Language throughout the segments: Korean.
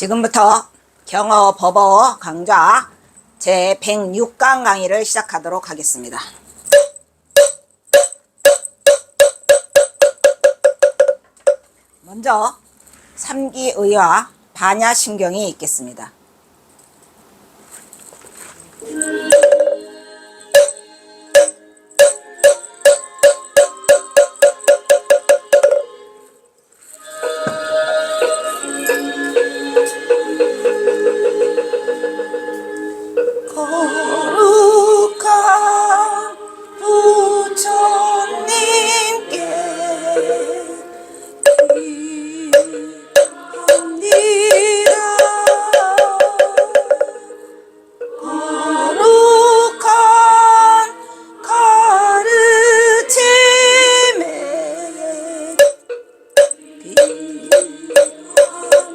지금부터 경어 법어 강좌 제 106강 강의를 시작하도록 하겠습니다. 먼저 삼기의와 반야신경이 있겠습니다. 거룩한 부처님께 기도합니다. 거룩한 가르침에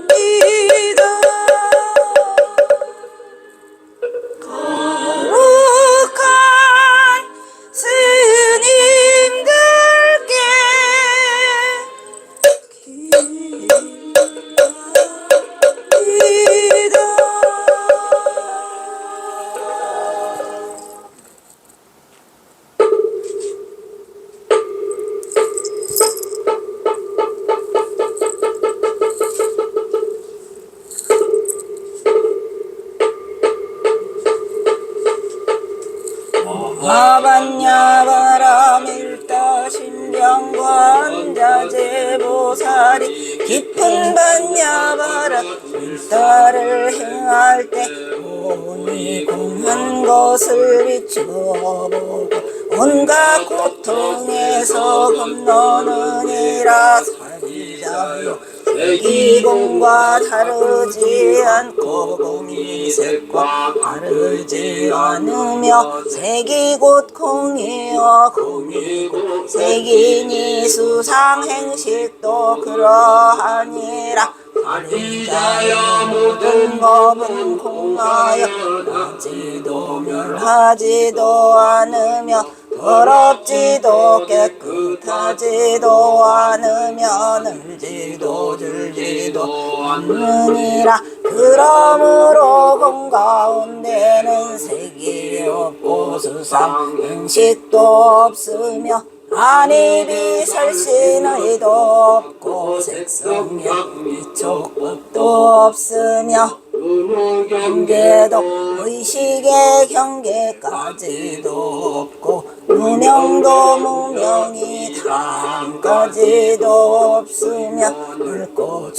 기도합니다. 거룩한 스님들께 기도합니다. 마반야바라밀다 신병관자재보살이 깊은 반야바라 밀다를 행할 때 온이 공한 것을 비춰보고 온갖 고통에서 건너느니라. 살자요 세기공과 다르지 않고 공이색과 다르지 않으며 색이 곧 공이여 공이고 색이니 수상행식도 그러하니라. 살자여 모든 법은 공하여 나지도 멸하지도 않으며 더럽지도 깨끗하지도 않으며 늘지도 줄지도 않느니라. 그러므로 공 가운데는 색이 없고 수상 행식도 없으며 안입이 설신의도 없고 색성력 미촉법도 없으며 경계도 의식의 경계까지도 없고 무명도 무명이 다함까지도 없으며 늙고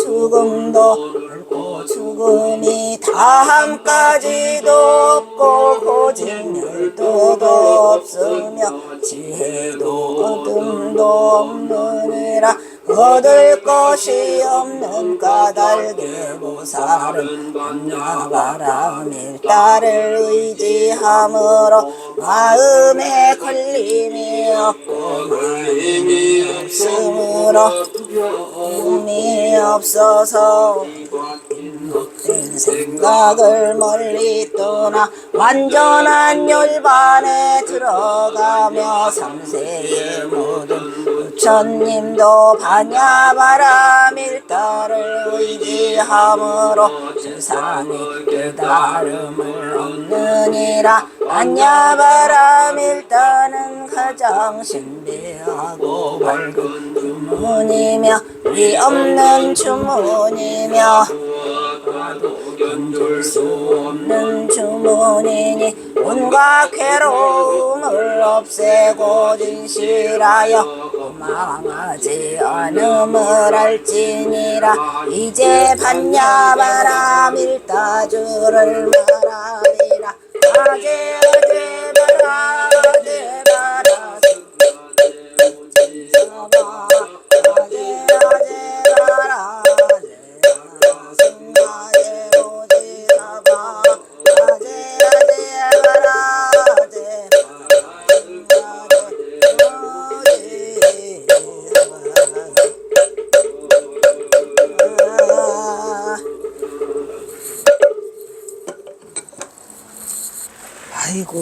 죽음이 다함까지도 없고 고진열도도 없으며 지혜도 어둠도 없느니라. 얻을 것이 없는 까닭에 보살은 반야바라밀다를 의지함으로 마음에 걸림이 없고 마음이 없으므로 두려움이 없어서 헛된 생각을 멀리 떠나 완전한 열반에 들어가며 삼세의 모든 부처님도 반야바라밀다를 의지함으로 세상에 깨달음을 얻느니라. 반야바라밀다는 가장 신비하고 밝은 주문이며 위 없는 주문이며 견줄 수 없는 주문이니 온갖 괴로움을 없애고 진실하여 망하지 않음을 알지니라. 이제 반야바라밀다주를 말하리라. 아제 아제 바라 아제 바라 사바 아제 아제 바라 승가제 오지 사바 아제 아제 바라 아제 아이고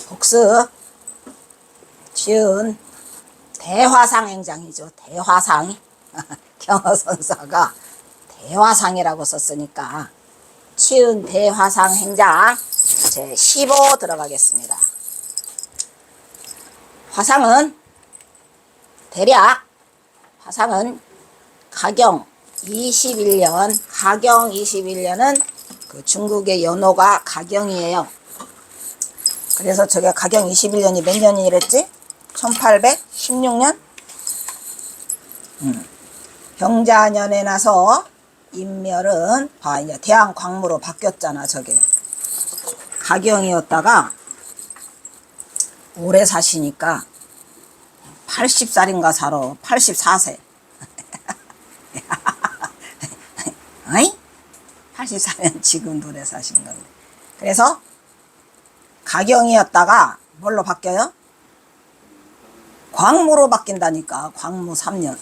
복습 쉬운 대화상 행장이죠. 대화상. 경허선사가 대화상이라고 썼으니까 쉬운 대화상 행장 제15 들어가겠습니다. 화상은 대략 가경 21년은 그 중국의 연호가 가경이에요. 그래서 저게 가경 21년이 몇 년이랬지? 1816년? 병자년에 나서 인멸은 이제 대한광무로 바뀌었잖아. 저게 가경이었다가 오래 사시니까 80살인가 살아. 84세. 어이? 84년 지금도 오래 사신 건데. 그래서 가경이었다가 뭘로 바뀌어요? 광무로 바뀐다니까. 광무 3년.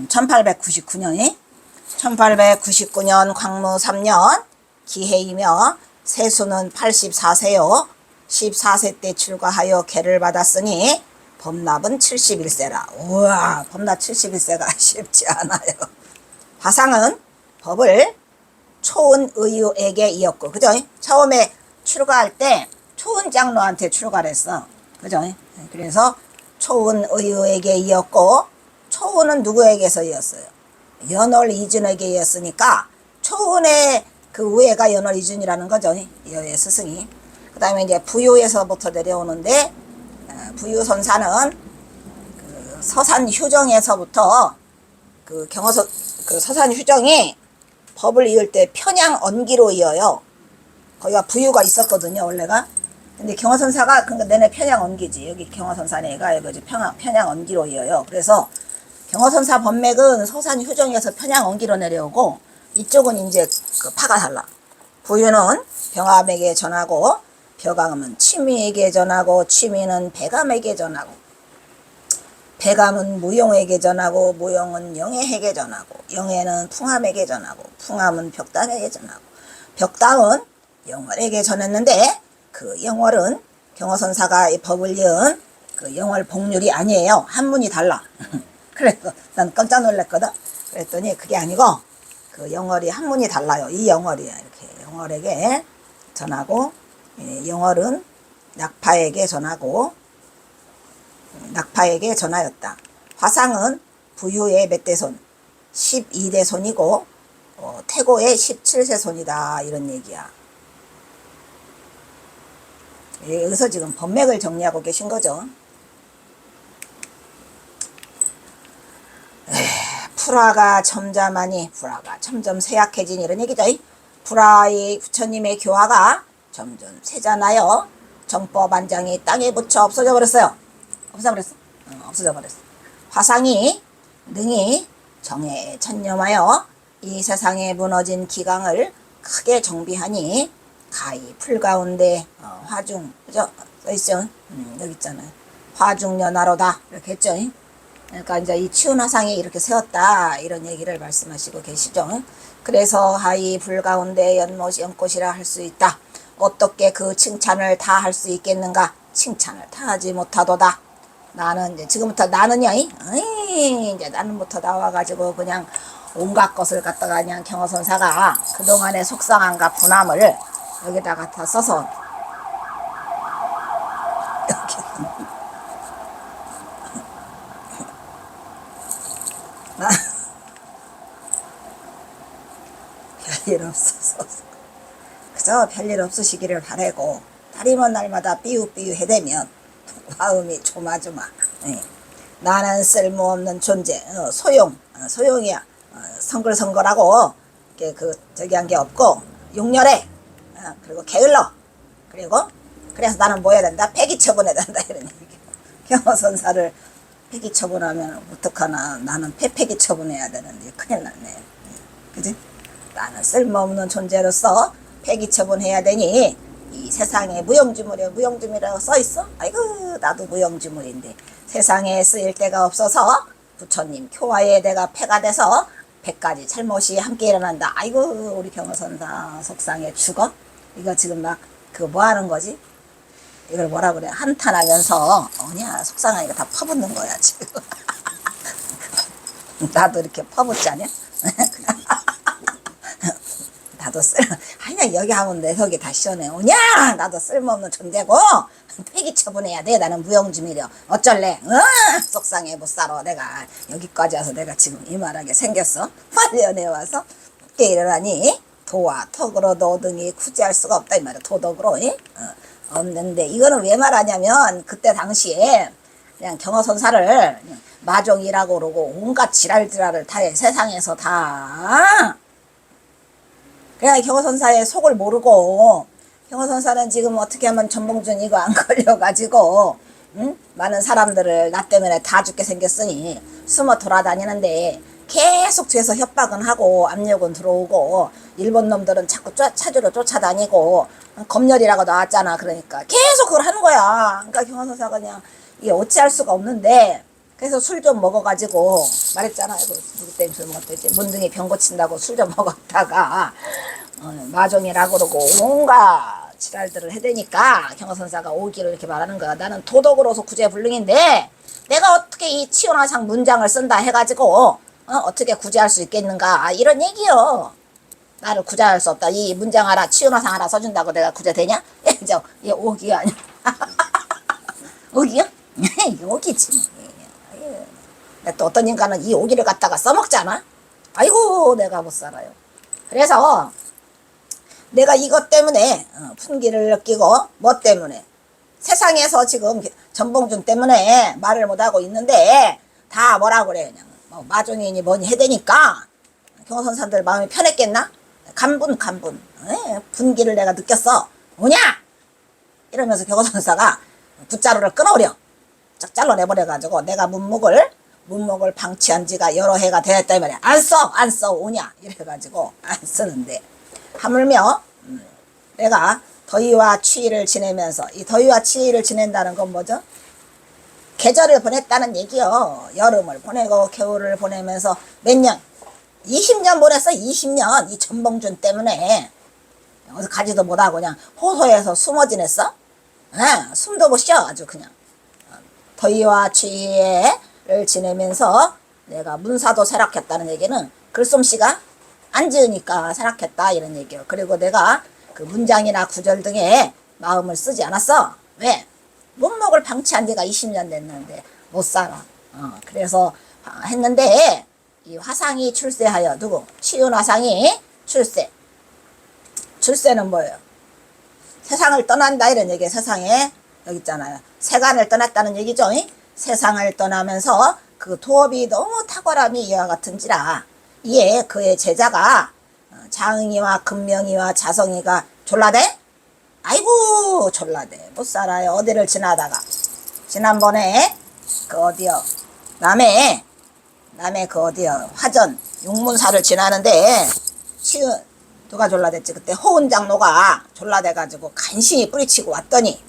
1899년 광무 3년 기해이며 세수는 84세요. 14세 때 출가하여 계를 받았으니 법납은 71세라. 우와, 법납 71세가 쉽지 않아요. 화상은 법을 초은의유에게 이었고, 그죠? 처음에 출가할 때 초은 장로한테 출가를 했어. 그죠? 그래서 초은의유에게 이었고, 초은은 누구에게서 이었어요? 연월 이준에게 이었으니까 초은의 그 우애가 연월 이준이라는 거죠. 여의 스승이. 그 다음에 이제 부유에서부터 내려오는데, 부유선사는 그 서산휴정에서부터 그 서산휴정이 법을 이을 때 편양 언기로 이어요. 거기가 부유가 있었거든요, 원래가. 근데 경화선사가 그러니까 내내 편양 언기지. 여기 경화선사네가 여기 편양 언기로 이어요. 그래서 경화선사 법맥은 서산휴정에서 편양 언기로 내려오고, 이쪽은 이제 그 파가 달라. 부유는 병암에게 전하고, 벼감은 취미에게 전하고, 취미는 배감에게 전하고, 배감은 무용에게 전하고, 무용은 영애에게 전하고, 영애는 풍암에게 전하고, 풍암은 벽담에게 전하고, 벽담은 영월에게 전했는데, 그 영월은 경허선사가 이 법을 이은 그 영월 복률이 아니에요. 한문이 달라. 그래서 난 깜짝 놀랐거든. 그랬더니 그게 아니고 그 영월이 한문이 달라요. 이 영월이야. 이렇게 영월에게 전하고, 영월은 낙파에게 전하고, 낙파에게 전하였다. 화상은 부유의 몇 대손? 12대손이고 태고의 17세손이다. 이런 얘기야. 여기서 지금 법맥을 정리하고 계신 거죠. 불화가 점잖하니 불화가 점점 쇠약해진 이런 얘기죠. 불화의 부처님의 교화가 점점 세잖아요. 정법안장이 땅에 묻혀 없어져 버렸어요. 없어져 버렸어. 화상이 능히 정해에 천념하여 이 세상에 무너진 기강을 크게 정비하니 가히 풀 가운데 화중, 그죠? 써있죠? 여기 있잖아요. 화중연화로다. 이렇게 했죠? 그러니까 이제 이 치운 화상이 이렇게 세웠다. 이런 얘기를 말씀하시고 계시죠? 그래서 하이 불 가운데 연못이라 할 수 있다. 어떻게 그 칭찬을 다 할 수 있겠는가? 칭찬을 다 하지 못하도다. 나는 이제 지금부터 나는요, 이제 나는부터 나와가지고 그냥 온갖 것을 갖다가 그냥 경허선사가 그동안의 속상함과 분함을 여기다가 다 써서 이렇게 별일 없어서 그저 별일 없으시기를 바라고, 다리먼 날마다 삐우삐우 해대면 마음이 조마조마. 나는 쓸모없는 존재, 소용이야. 성글성글하고 저기 한 게 없고 용렬해. 그리고 게을러. 그리고 그래서 나는 뭐 해야 된다? 폐기 처분해야 된다. 이런 얘기. 경허선사를 폐기 처분하면 어떡하나. 나는 폐기 처분해야 되는데 큰일 났네. 그지? 나는 쓸모없는 존재로서 폐기 처분해야 되니 이 세상에 무용지물이라고 써있어? 아이고, 나도 무용지물인데 세상에 쓰일 데가 없어서 부처님 교화에 내가 폐가 돼서 100가지 잘못이 함께 일어난다. 아이고, 우리 경허선사 속상해 죽어? 이거 지금 막 그거 뭐 하는 거지? 이걸 뭐라 그래? 한탄하면서 뭐냐 속상하니까 다 퍼붓는 거야 지금. 나도 이렇게 퍼붓지 않냐? 나도 아니야 여기 하면 내 속이 다 시원해. 오냐 나도 쓸모없는 존재고 폐기 처분해야 돼. 나는 무용지밀이여. 어쩔래? 속상해 못 살아. 내가 여기까지 와서 내가 지금 이만하게 생겼어. 말년에 와서 깨 일어나니 도와 턱으로 노등이 구제할 수가 없다 이 말이야. 도덕으로 없는데 이거는 왜 말하냐면 그때 당시에 그냥 경허선사를 그냥 마종이라고 그러고 온갖 지랄지랄을 다 해. 세상에서 다 그냥 경허선사의 속을 모르고 경허선사는 지금 어떻게 하면 전봉준 이거 안 걸려가지고 응? 많은 사람들을 나 때문에 다 죽게 생겼으니 숨어 돌아다니는데 계속 뒤에서 협박은 하고 압력은 들어오고 일본 놈들은 자꾸 찾으러 쫓아다니고 검열이라고 나왔잖아. 그러니까 계속 그걸 하는 거야. 그러니까 경허선사가 그냥 이게 어찌할 수가 없는데 그래서 술 좀 먹어가지고 말했잖아. 이거 누구 때문에 술 먹었대지. 문둥이 병 고친다고 술 좀 먹었다가 마종이라고 그러고 온갖 지랄들을 해대니까 경허선사가 오기를 이렇게 말하는 거야. 나는 도덕으로서 구제불능인데 내가 어떻게 이 치요나상 문장을 쓴다 해가지고 어떻게 구제할 수 있겠는가 이런 얘기요. 나를 구제할 수 없다. 이 문장 하나 치요나상 하나 써준다고 내가 구제되냐? 얘 오기가 아니야. 오기야? 오기지. 또 어떤 인간은 이 오기를 갖다가 써먹잖아. 아이고 내가 못 살아요. 그래서 내가 이것 때문에 분기를 느끼고 뭐 때문에 세상에서 지금 전봉준 때문에 말을 못하고 있는데 다 뭐라 그래 그냥 뭐 마종이니 뭐니 해대니까 경호선사들 마음이 편했겠나? 간분 분기를 내가 느꼈어. 뭐냐? 이러면서 경호선사가 붓자루를 끊어버려. 쫙 잘라내버려가지고 내가 문목을 방치한 지가 여러 해가 되었다 이 말이야. 안 써 오냐 이래가지고 안 쓰는데 하물며 내가 더위와 추위를 지내면서 이 더위와 추위를 지낸다는 건 뭐죠? 계절을 보냈다는 얘기요. 여름을 보내고 겨울을 보내면서 몇 년 20년 보냈어. 20년 이 전봉준 때문에 어디서 가지도 못하고 그냥 호소해서 숨어 지냈어. 숨도 못 쉬어 아주 그냥 더위와 추위를 지내면서 내가 문사도 쇠락했다는 얘기는 글솜씨가 안 지으니까 쇠락했다 이런 얘기예요. 그리고 내가 그 문장이나 구절 등에 마음을 쓰지 않았어. 왜? 문목을 방치한 지가 20년 됐는데 못 살아. 그래서 했는데 이 화상이 출세하여 누구? 치윤화상이 출세는 뭐예요? 세상을 떠난다 이런 얘기예요. 세상에 여기 있잖아요. 세간을 떠났다는 얘기죠. 세상을 떠나면서 그 도업이 너무 탁월함이 이와 같은지라 이에 그의 제자가 장이와 금명이와 자성이가 졸라대? 아이고 졸라대 못 살아요. 어디를 지나다가 지난번에 그 어디요 남해 그 어디요 화전 용문사를 지나는데 누가 졸라댔지? 그때 호은 장로가 졸라대가지고 간신히 뿌리치고 왔더니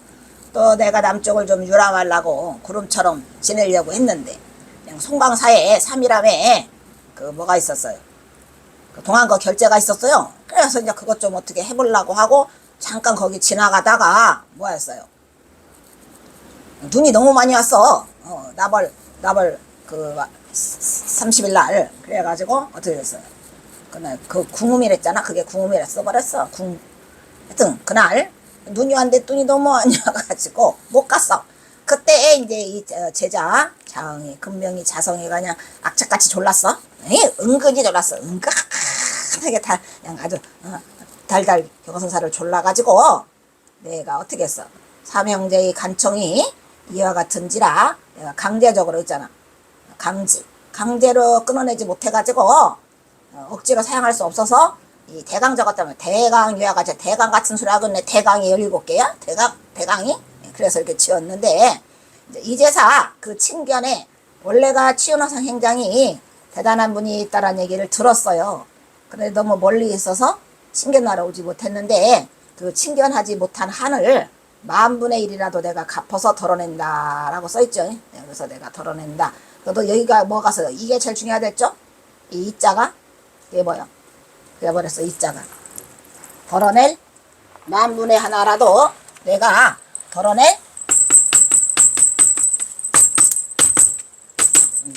또 내가 남쪽을 좀 유람하려고 구름처럼 지내려고 했는데 그냥 송강사에 3일함에 그 뭐가 있었어요. 그 동안거 결제가 있었어요. 그래서 이제 그것 좀 어떻게 해보려고 하고 잠깐 거기 지나가다가 뭐였어요? 눈이 너무 많이 왔어. 나벌 그 30일 날 그래가지고 어떻게 됐어요? 그날 그 궁음이랬잖아. 그게 궁음이라 써버렸어. 하여튼 그날 눈이 왔는데 눈이 너무 많이 와가지고 못 갔어. 그때 이제 이 제자 장이 금명이 자성이가 그냥 악착같이 졸랐어. 은근히 졸랐어. 은근하게 그냥 아주 달달 경허선사를 졸라가지고 내가 어떻게 했어? 삼형제의 간청이 이와 같은지라 내가 강제적으로 있잖아. 강제로 끊어내지 못해가지고 억지로 사용할 수 없어서 이 대강 적었다면 대강 유화가지 대강 같은 소리 하겠네. 대강이 17개야? 대강이? 그래서 이렇게 지었는데 이제 이제사 그 친견에 원래가 치윤화상 행장이 대단한 분이 있다라는 얘기를 들었어요. 그런데 너무 멀리 있어서 친견하러 오지 못했는데 그 친견하지 못한 한을 10,000분의 1이라도 내가 갚아서 덜어낸다라고 써있죠. 그래서 내가 덜어낸다. 너도 여기가 뭐가 써요? 이게 제일 중요하겠죠? 이 이자가 이게 뭐야? 그래 버렸어. 이자가 덜어낼 10,000분의 1라도 내가 덜어내.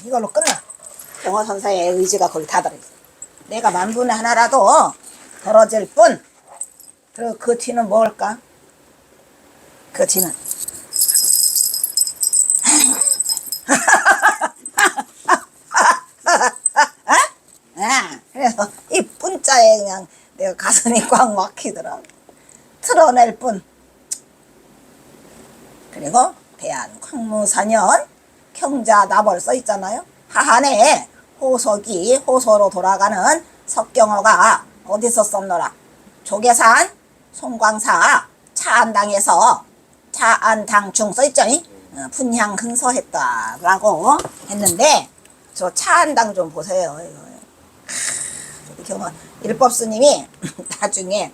이걸로 끝나. 경호선사의 의지가 거기 다 들어있어. 내가 만분의 하나라도 덜어질 뿐. 그리고 그 뒤는 뭘까? 그 뒤는 그래서 이 뿐자에 그냥 내가 가슴이 꽉 막히더라. 틀어낼 뿐. 그리고 대한 광무사년 경자 나벌 써 있잖아요. 하한에 호석이 호소로 돌아가는 석경어가 어디서 썼노라? 조계산 송광사 차안당에서 차안당중 써 있죠. 분향 근서했다라고 했는데 저 차안당 좀 보세요. 이거 일법 스님이 나중에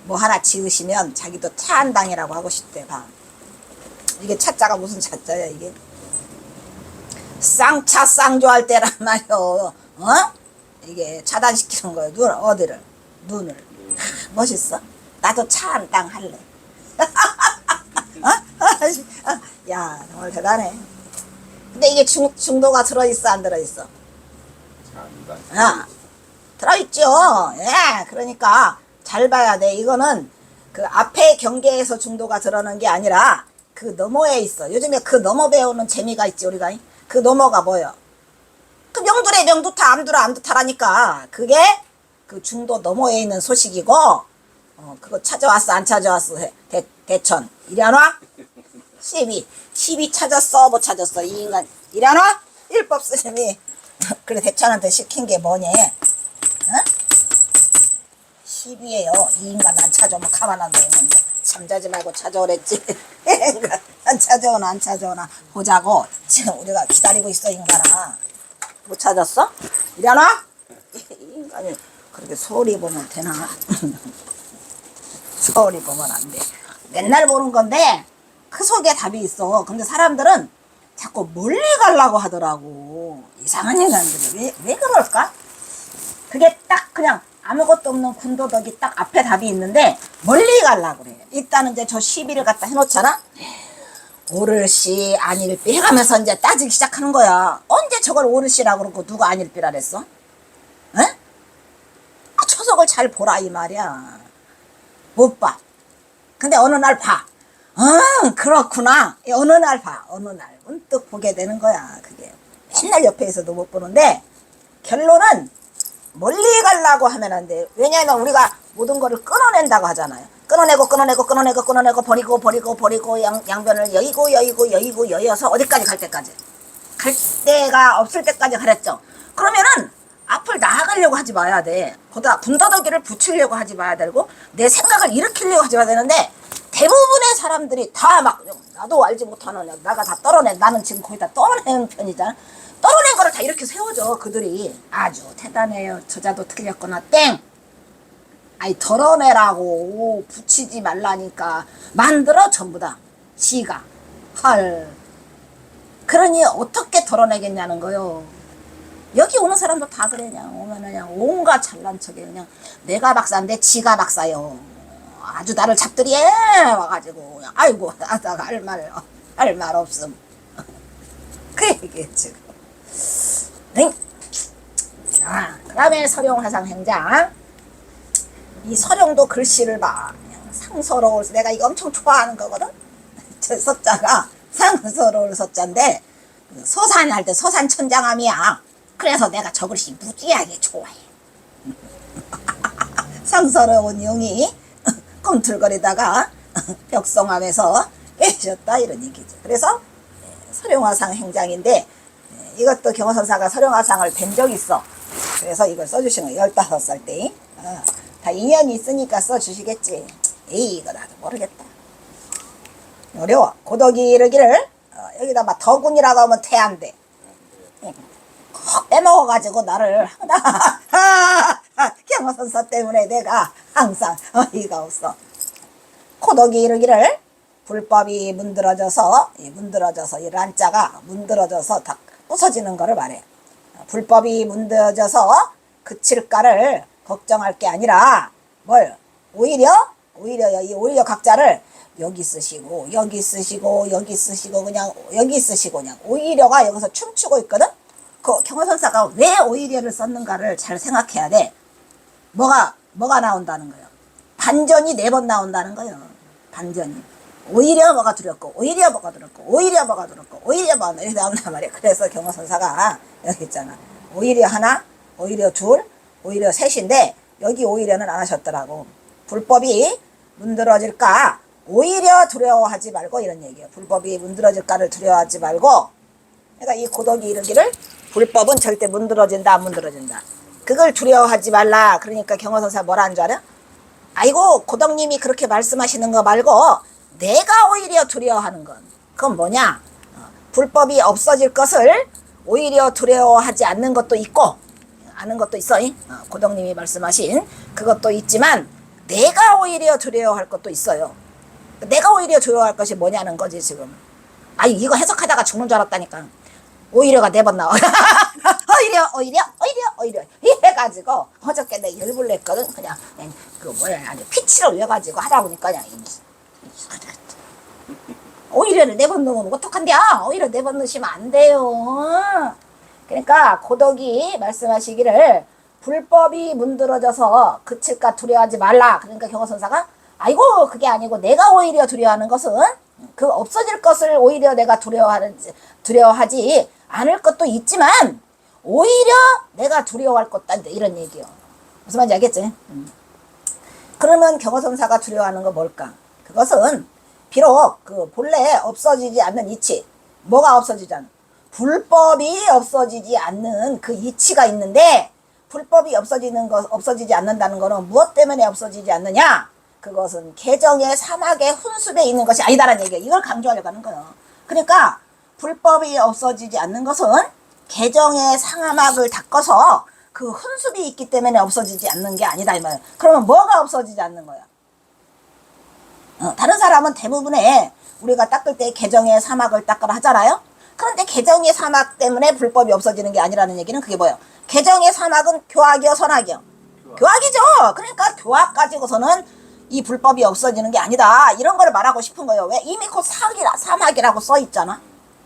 뭐 하나 지으시면 자기도 차안당이라고 하고 싶대. 봐. 이게 차자가 무슨 차자야 이게? 쌍차 쌍조할 때란 말이요. 이게 차단시키는 거예요. 눈 어디를? 눈을. 멋있어. 나도 차안당 할래. 야 정말 대단해. 근데 이게 중도가 들어있어 안 들어있어? 들어있죠. 예, 그러니까 잘 봐야 돼. 이거는 그 앞에 경계에서 중도가 들어오는 게 아니라 그 너머에 있어. 요즘에 그 너머 배우는 재미가 있지 우리가. 그 너머가 뭐요? 그 명두래 명두타 암두라 암두타라니까 그게 그 중도 너머에 있는 소식이고 그거 찾아왔어 안 찾아왔어? 대천 이리 안 와? 12 찾았어 못 찾았어? 이 인간 이리 안 와? 일법 스님이 그래 대천한테 시킨 게 뭐냐? 12에요. 이 인간 안 찾아오면 가만 안 둬있는데 잠자지 말고 찾아오랬지. 안 찾아오나 안 찾아오나 보자고 지금 우리가 기다리고 있어. 인간아 못 찾았어? 이리 안 와? 이 인간이 그렇게 소리 보면 되나? 소리 보면 안 돼. 맨날 보는 건데 그 속에 답이 있어. 근데 사람들은 자꾸 멀리 가려고 하더라고. 이상한 인간들이 왜 그럴까? 그게 딱 그냥 아무것도 없는 군도덕이 딱 앞에 답이 있는데 멀리 가려고 그래. 일단은 이제 저 시비를 갖다 해놓잖아. 오를시 안일비 해가면서 이제 따지기 시작하는 거야. 언제 저걸 오를시라고 그러고 누가 안일비라 그랬어? 에? 초석을 잘 보라 이 말이야. 못 봐. 근데 어느 날 봐. 그렇구나. 어느 날 봐. 어느 날 문득 보게 되는 거야. 그게 맨날 옆에 있어도 못 보는데 결론은 멀리 가려고 하면 안 돼. 왜냐하면 우리가 모든 거를 끊어낸다고 하잖아요. 끊어내고 버리고 양변을 여의고 어디까지 갈 때까지. 갈 데가 없을 때까지 가랬죠. 그러면은 앞을 나아가려고 하지 마야 돼. 거기다 군더더기를 붙이려고 하지 마야 되고 내 생각을 일으키려고 하지 마야 되는데 대부분의 사람들이 다 막 나도 알지 못하는 나가 다 떨어내. 나는 지금 거의 다 떨어내는 편이잖아. 떨어낸 거를 다 이렇게 세워줘. 그들이 아주 대단해요. 저자도 틀렸구나. 땡. 아니 덜어내라고 붙이지 말라니까. 만들어 전부 다. 지가. 헐. 그러니 어떻게 덜어내겠냐는 거요. 여기 오는 사람도 다 그래. 그냥 오면 그냥 온갖 잘난 척에 그냥 내가 박사인데 지가 박사요. 아주 나를 잡들이 와가지고 그냥 아이고 하다가 할 말 없음. 그 얘기했지. 자, 그 다음에 서룡화상 행장. 이 서룡도 글씨를 봐. 상서로울. 내가 이거 엄청 좋아하는 거거든. 저 서자가 상서로울 서자인데 서산할 때 서산천장함이야. 그래서 내가 저 글씨 무지하게 좋아해. 상서로운 용이 꿈틀거리다가 벽성함에서 깨졌다 이런 얘기죠. 그래서 서룡화상 행장인데 이것도 경호선사가 서룡화상을 뵌 적이 있어. 그래서 이걸 써주신 거야. 15살 때. 다 인연이 있으니까 써주시겠지. 에이 이거 나도 모르겠다. 어려워. 고덕이 이르기를 여기다 막 덕운이라고 하면 태안돼. 빼먹어가지고 나를 경호선사 때문에 내가 항상 어이가 없어. 고덕이 이르기를 불법이 문드러져서 이 란자가 문드러져서 다 부서지는 거를 말해. 불법이 문드러져서 그칠까를 걱정할 게 아니라 뭘 오히려 오히려 이 오히려 각자를 여기 쓰시고 여기 쓰시고 여기 쓰시고 그냥 여기 쓰시고 그냥 오히려가 여기서 춤추고 있거든. 그 경어선사가 왜 오히려를 썼는가를 잘 생각해야 돼. 뭐가 나온다는 거예요. 반전이 4번 나온다는 거예요. 반전이. 오히려 뭐가 두렵고 오히려 뭐가 두렵고 오히려 뭐가 두렵고 오히려 뭐가 이렇게 나온단 말이야. 그래서 경어선사가 여기 있잖아. 오히려 하나, 오히려 둘, 오히려 셋인데 여기 오히려는 안 하셨더라고. 불법이 문드러질까 오히려 두려워하지 말고 이런 얘기예요. 불법이 문드러질까를 두려워하지 말고, 그러니까 이 고덕이 이르기를 불법은 절대 문드러진다 안 문드러진다. 그걸 두려워하지 말라. 그러니까 경어선사 뭐라 하는 줄 알아? 아이고 고덕님이 그렇게 말씀하시는 거 말고 내가 오히려 두려워하는 건 그건 뭐냐? 불법이 없어질 것을 오히려 두려워하지 않는 것도 있고 아는 것도 있어. 고덕님이 말씀하신 그것도 있지만 내가 오히려 두려워할 것도 있어요. 내가 오히려 두려워할 것이 뭐냐는 거지 지금. 아니 이거 해석하다가 죽는 줄 알았다니까. 오히려가 4번 나와. 오히려 이래가지고 어저께 내가 열불 냈거든. 그냥 그 뭐야 아주 피치를 외가지고 하다 보니까 그냥 오히려를 4번 넣으면 어떡한데야. 오히려 4번 넣으시면 안 돼요. 그러니까 고덕이 말씀하시기를 불법이 문드러져서 그칠까 두려워하지 말라. 그러니까 경어선사가 아이고 그게 아니고 내가 오히려 두려워하는 것은 그 없어질 것을 오히려 내가 두려워하지 않을 것도 있지만 오히려 내가 두려워할 것도 안돼 이런 얘기요. 무슨 말인지 알겠지? 그러면 경어선사가 두려워하는 거 뭘까? 그것은 비록 그 본래 없어지지 않는 이치. 뭐가 없어지지 않는? 불법이 없어지지 않는 그 이치가 있는데 불법이 없어지지 않는다는 것은 무엇 때문에 없어지지 않느냐? 그것은 개정의 사막의 훈습에 있는 것이 아니다라는 얘기예요. 이걸 강조하려고 하는 거예요. 그러니까 불법이 없어지지 않는 것은 개정의 상하막을 닦아서 그 훈습이 있기 때문에 없어지지 않는 게 아니다 이 말이에요. 그러면 뭐가 없어지지 않는 거야? 다른 사람은 대부분의 우리가 닦을 때 개정의 사막을 닦으라 하잖아요. 그런데 개정의 사막 때문에 불법이 없어지는 게 아니라는 얘기는 그게 뭐예요? 개정의 사막은 교학이요 선악이요? 교학이죠. 그러니까 교학 가지고서는 이 불법이 없어지는 게 아니다 이런 걸 말하고 싶은 거예요. 왜? 이미 그 사막이라고 써 있잖아.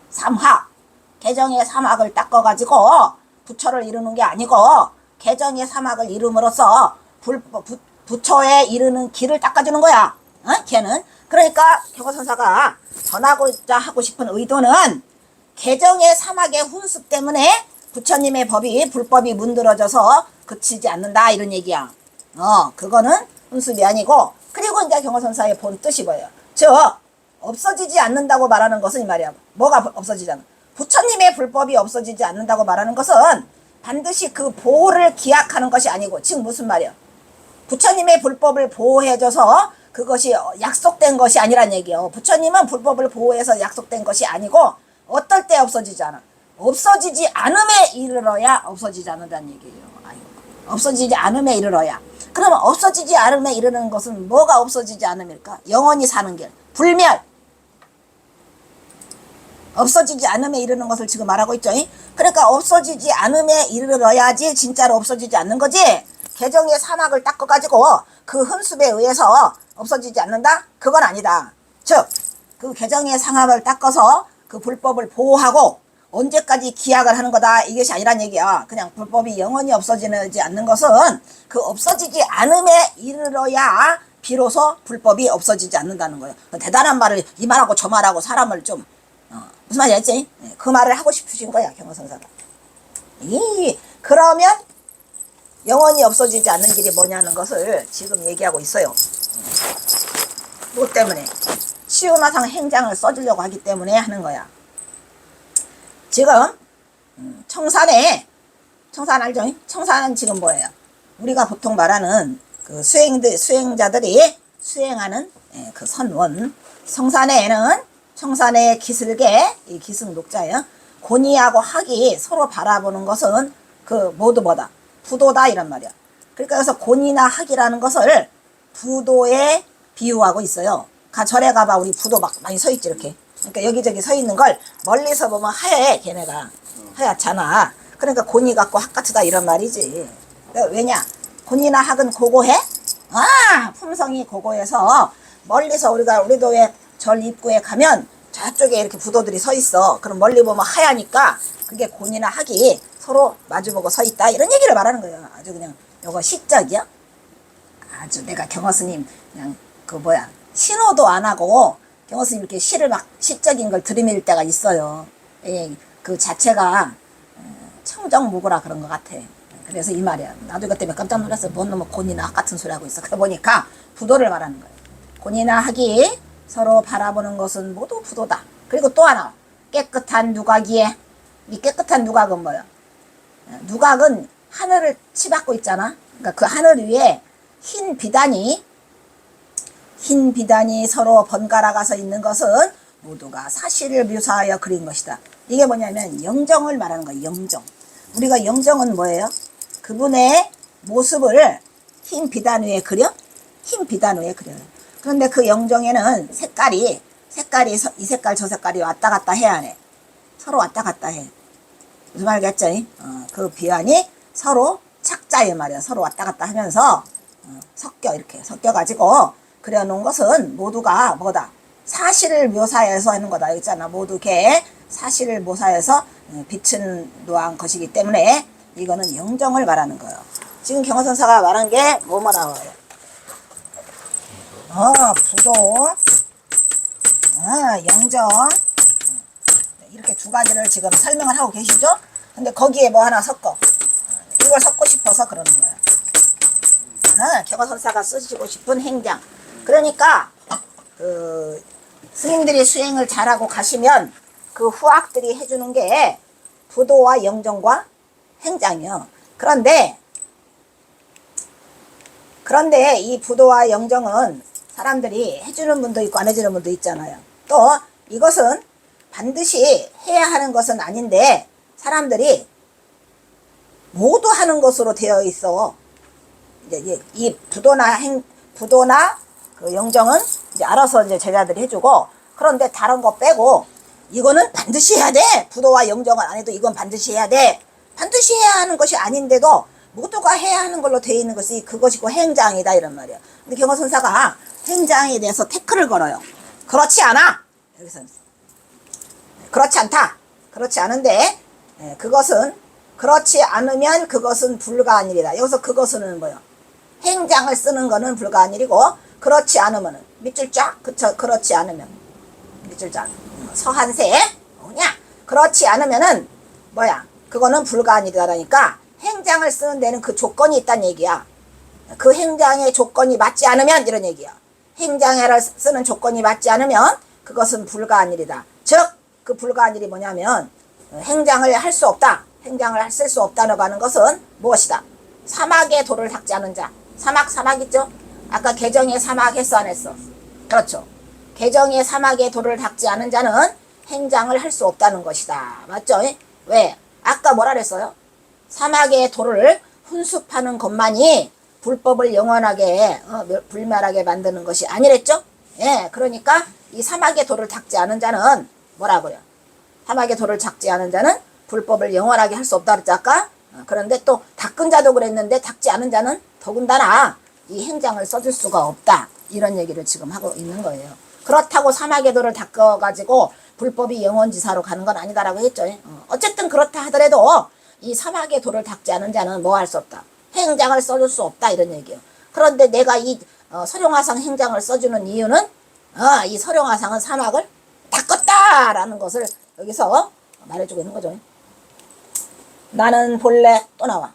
삼학 개정의 사막을 닦아가지고 부처를 이루는 게 아니고 개정의 사막을 이룸으로써 부처에 이르는 길을 닦아주는 거야. 걔는. 그러니까 경어선사가 전하고자 하고 싶은 의도는 개정의 사막의 훈습 때문에 부처님의 법이 불법이 문드러져서 그치지 않는다 이런 얘기야. 그거는 훈습이 아니고, 그리고 이제 경어선사의 본 뜻이 뭐예요? 즉 없어지지 않는다고 말하는 것은 이 말이야. 뭐가 없어지지 않는? 부처님의 불법이 없어지지 않는다고 말하는 것은 반드시 그 보호를 기약하는 것이 아니고, 즉 무슨 말이야? 부처님의 불법을 보호해줘서 그것이 약속된 것이 아니란 얘기예요. 부처님은 불법을 보호해서 약속된 것이 아니고 어떨 때 없어지지 않아? 없어지지 않음에 이르러야 없어지지 않는다는 얘기예요. 없어지지 않음에 이르러야. 그러면 없어지지 않음에 이르는 것은 뭐가 없어지지 않음일까? 영원히 사는 길. 불멸. 없어지지 않음에 이르는 것을 지금 말하고 있죠. 그러니까 없어지지 않음에 이르러야지 진짜로 없어지지 않는 거지. 개정의 사막을 닦아가지고 그 훈습에 의해서 없어지지 않는다? 그건 아니다. 즉 그 개정의 상함을 닦아서 그 불법을 보호하고 언제까지 기약을 하는 거다 이것이 아니란 얘기야. 그냥 불법이 영원히 없어지지 않는 것은 그 없어지지 않음에 이르러야 비로소 불법이 없어지지 않는다는 거예요. 대단한 말을 이 말하고 저 말하고 사람을 좀 무슨 말인지 알지? 그 말을 하고 싶으신 거야 경어선사가. 그러면 영원히 없어지지 않는 길이 뭐냐는 것을 지금 얘기하고 있어요. 뭐 때문에? 치유마상 행장을 써주려고 하기 때문에 하는 거야. 지금 청산 알죠? 청산은 지금 뭐예요? 우리가 보통 말하는 그 수행자들이 수행하는 그 선원. 청산의 기슬계, 이 기승 녹자예요. 곤이하고 학이 서로 바라보는 것은 그 모두 뭐다? 부도다 이란 말이야. 그러니까 여기서 곤이나 학이라는 것을 부도에 비유하고 있어요. 절에 가봐 우리 부도 막 많이 서 있지 이렇게. 그러니까 여기저기 서 있는 걸 멀리서 보면 하얘. 걔네가 하얗잖아. 그러니까 곤이 같고 학 같으다 이런 말이지. 왜냐? 곤이나 학은 고고해? 품성이 고고해서 멀리서 우리도 왜 절 입구에 가면 저쪽에 이렇게 부도들이 서 있어. 그럼 멀리 보면 하얘니까 그게 곤이나 학이 서로 마주보고 서 있다. 이런 얘기를 말하는 거예요. 아주 그냥 요거 시적이야. 아주 내가 경허스님 그냥 신호도 안 하고 경허스님 이렇게 시를 막 시적인 걸 들이밀 때가 있어요. 예, 그 자체가 청정무구라 그런 것 같아. 그래서 이 말이야. 나도 이것 때문에 깜짝 놀랐어. 뭔 놈의 곤이나 학 같은 소리 하고 있어. 그래 보니까 부도를 말하는 거예요. 곤이나 학이 서로 바라보는 것은 모두 부도다. 그리고 또 하나 깨끗한 누각이에, 이 깨끗한 누각은 뭐야? 누각은 하늘을 치받고 있잖아. 그러니까 그 하늘 위에 흰 비단이 서로 번갈아 가서 있는 것은 모두가 사실을 묘사하여 그린 것이다. 이게 뭐냐면 영정을 말하는 거예요. 영정. 우리가 영정은 뭐예요? 그분의 모습을 흰 비단 위에 그려? 흰 비단 위에 그려요. 그런데 그 영정에는 색깔이 이 색깔 저 색깔이 왔다 갔다 해야 하네. 서로 왔다 갔다 해. 무슨 말겠죠? 그 비안이 서로 착자에 말이야. 서로 왔다 갔다 하면서 이렇게 섞여가지고 그려놓은 것은 모두가 뭐다? 사실을 묘사해서 하는 거다. 여기 있잖아. 모두게 사실을 묘사해서 빛은 놓은 것이기 때문에 이거는 영정을 말하는 거예요. 지금 경허선사가 말한 게 뭐뭐 나와요? 부도, 영정, 이렇게 두 가지를 지금 설명을 하고 계시죠? 근데 거기에 뭐 하나 섞어. 이걸 섞고 싶어서 그러는 거야. 경허선사가 쓰시고 싶은 행장. 그러니까 스님들이 수행을 잘하고 가시면 그 후학들이 해주는 게 부도와 영정과 행장이요. 그런데 이 부도와 영정은 사람들이 해주는 분도 있고 안 해주는 분도 있잖아요. 또 이것은 반드시 해야 하는 것은 아닌데 사람들이 모두 하는 것으로 되어 있어. 이제 이 부도나 그 영정은 이제 알아서 이제 제자들이 해주고, 그런데 다른 거 빼고 이거는 반드시 해야 돼. 부도와 영정은 안 해도 이건 반드시 해야 돼. 반드시 해야 하는 것이 아닌데도 모두가 해야 하는 걸로 되어 있는 것이 그것이고 행장이다 이런 말이야. 근데 경허선사가 행장에 대해서 태클을 걸어요. 그렇지 않아. 여기서 그렇지 않다. 그렇지 않은데 그것은 그렇지 않으면 그것은 불가한일이다. 여기서 그것은 뭐요? 행장을 쓰는 거는 불가한일이고 그렇지 않으면은 밑줄 쫙 그쵸. 그렇지 않으면 밑줄 쫙 서한세 뭐냐? 그렇지 않으면은 뭐야? 그거는 불가한일이다라니까 행장을 쓰는 데는 그 조건이 있다는 얘기야. 그 행장의 조건이 맞지 않으면 이런 얘기야. 행장을 쓰는 조건이 맞지 않으면 그것은 불가한일이다. 즉 그 불가한일이 뭐냐면 행장을 할 수 없다. 행장을 쓸 수 없다고 하는 것은 무엇이다? 사막의 도를 닦지 않은 자. 사막 있죠? 아까 개정의 사막 했어 안 했어? 그렇죠. 개정의 사막의 도를 닦지 않은 자는 행장을 할 수 없다는 것이다. 맞죠? 왜? 아까 뭐라 그랬어요? 사막의 도를 훈습하는 것만이 불법을 영원하게 불멸하게 만드는 것이 아니랬죠? 예, 그러니까 이 사막의 도를 닦지 않은 자는 뭐라고요? 사막의 도를 닦지 않은 자는 불법을 영원하게 할 수 없다 그랬지 아까? 그런데 또 닦은 자도 그랬는데 닦지 않은 자는 더군다나 이 행장을 써줄 수가 없다. 이런 얘기를 지금 하고 있는 거예요. 그렇다고 사막의 도를 닦아가지고 불법이 영원지사로 가는 건 아니다라고 했죠. 어쨌든 그렇다 하더라도 이 사막의 도를 닦지 않은 자는 뭐 할 수 없다. 행장을 써줄 수 없다 이런 얘기예요. 그런데 내가 이 서룡화상 행장을 써주는 이유는 이 서룡화상은 사막을 닦았다라는 것을 여기서 말해주고 있는 거죠. 나는 본래 또 나와.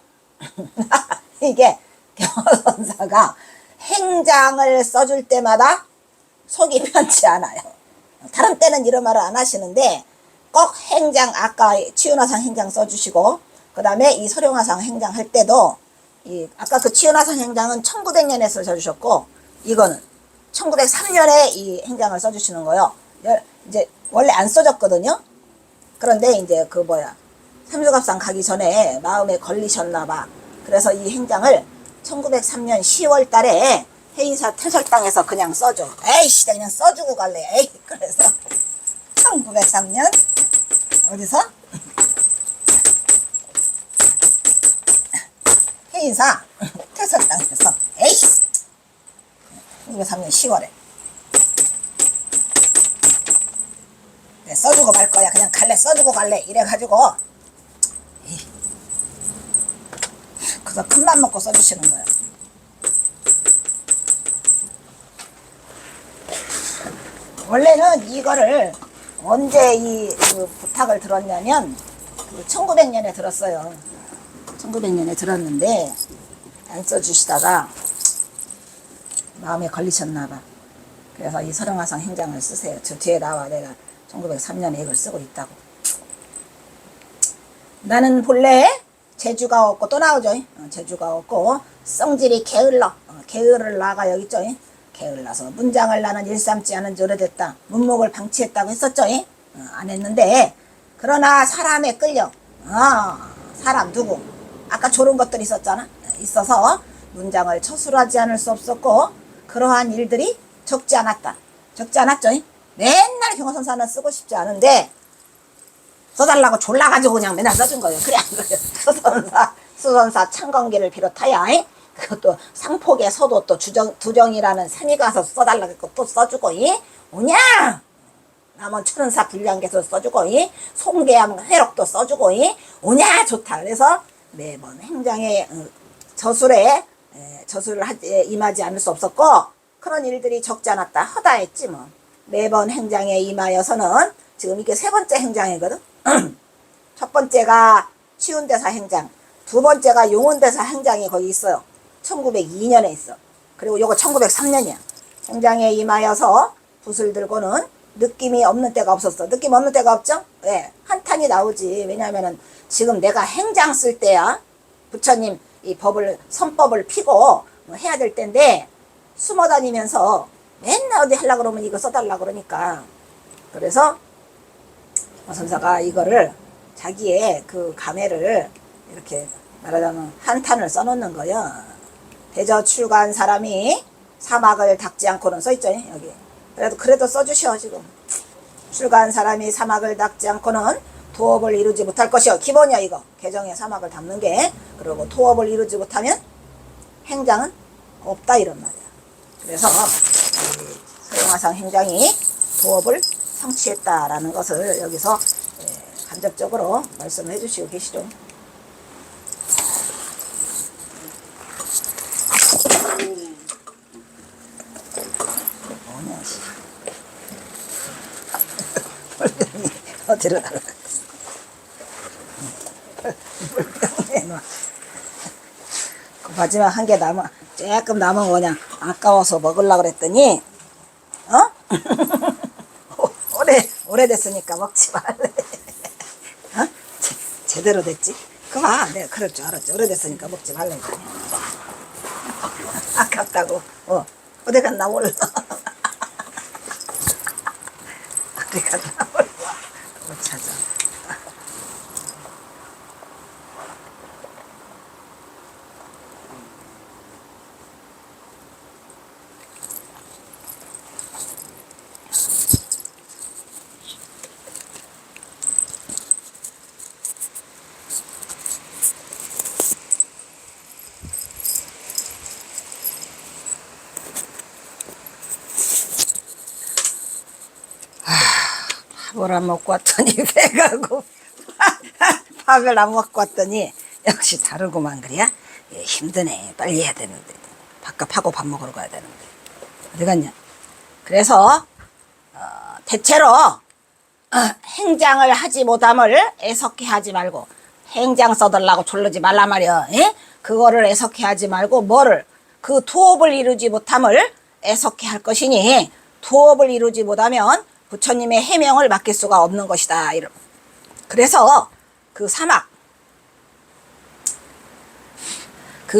이게 경허선사가 행장을 써줄 때마다 속이 편치 않아요. 다른 때는 이런 말을 안 하시는데 꼭 행장, 아까 치윤화상 행장 써주시고 그 다음에 이 서룡화상 행장 할 때도 아까 그 치윤화상 행장은 1900년에 써주셨고 이거는 1903년에 이 행장을 써주시는 거예요. 이제 원래 안 써졌거든요. 그런데 이제 삼수갑상 가기 전에 마음에 걸리셨나봐. 그래서 이 행장을 1903년 10월 달에 해인사 태설당에서 그냥 써줘. 에이씨, 그냥 써주고 갈래. 에이, 그래서 1903년 어디서? 해인사 태설당에서 에이씨, 1903년 10월에. 네, 써주고 말 거야. 그냥 갈래, 써주고 갈래. 이래가지고, 그래서 큰맘 먹고 써주시는 거예요. 원래는 이거를 언제 그 부탁을 들었냐면, 1900년에 들었어요. 1900년에 들었는데, 안 써주시다가, 마음에 걸리셨나봐. 그래서 이 설영화상 행장을 쓰세요. 저 뒤에 나와. 내가 1903년에 이걸 쓰고 있다고. 나는 본래 재주가 없고, 또 나오죠. 재주가 없고 성질이 게을러. 게으를 나가 여기 있죠. 게을러서 문장을 나는 일삼지 않은 지 오래됐다. 문목을 방치했다고 했었죠. 안 했는데, 그러나 사람에 끌려. 사람 누구? 아까 조른 것들이 있었잖아. 있어서 문장을 처술하지 않을 수 없었고, 그러한 일들이 적지 않았다. 적지 않았죠. 맨날 경호선사는 쓰고 싶지 않은데 써달라고 졸라가지고 그냥 맨날 써준 거예요. 그래 안 그래요? 수선사 창건기를 비롯하여 그것도 상폭의 서도 또 두정이라는 샘이 가서 써달라고 했고 또 써주고, 오냐 남원 천은사 불량계도 써주고, 송계암 회록도 써주고, 오냐 좋다. 그래서 매번 행장에 저술을 임하지 않을 수 없었고, 그런 일들이 적지 않았다. 허다했지 뭐. 매번 행장에 임하여서는 지금 이게 세 번째 행장이거든. 첫 번째가 치운대사 행장, 두 번째가 용운대사 행장이 거기 있어요. 1902년에 있어. 그리고 요거 1903년이야. 행장에 임하여서 붓을 들고는 느낌이 없는 때가 없었어. 느낌 없는 때가 없죠? 왜? 한탄이 나오지. 왜냐하면은 지금 내가 행장 쓸 때야. 부처님 이 선법을 피고 뭐 해야 될 때인데, 숨어 다니면서 맨날 어디 하려고 그러면 이거 써달라고 그러니까. 그래서 선사가 이거를 자기의 그 감회를 이렇게 말하자면 한탄을 써놓는 거야. 대저 출가한 사람이 사막을 닦지 않고는 써있죠 여기. 그래도 써주셔. 지금 출가한 사람이 사막을 닦지 않고는 도업을 이루지 못할 것이요. 기본이야 이거. 개정에 사막을 닦는 게. 그리고 도업을 이루지 못하면 행장은 없다 이런 말이야. 그래서 설영화상 행장이 도업을 성취했다라는 것을 여기서 간접적으로 말씀을 해주시고 계시죠. 뭐냐 어디로 날아갔어. 그 마지막 한 개 조금 남은 거 그냥 아까워서 먹으려고 그랬더니, 오래됐으니까 먹지 말래. 제대로 됐지? 그만, 내가 그럴 줄 알았지. 오래됐으니까 먹지 말래. 아깝다고. 어디 갔나 몰라. 어디 갔나 몰라. 못 찾아. 밥을 안 먹고 왔더니 배가 고파. 밥을 안 먹고 왔더니 역시 다르구만. 그래야 힘드네. 빨리 해야 되는데. 밥값하고 밥 먹으러 가야 되는데 어디 갔냐. 그래서 대체로 행장을 하지 못함을 애석해 하지 말고, 행장 써달라고 졸르지 말란 말이야. 그거를 애석해 하지 말고 그 도업을 이루지 못함을 애석해 할 것이니, 도업을 이루지 못하면 부처님의 해명을 맡길 수가 없는 것이다. 그래서 그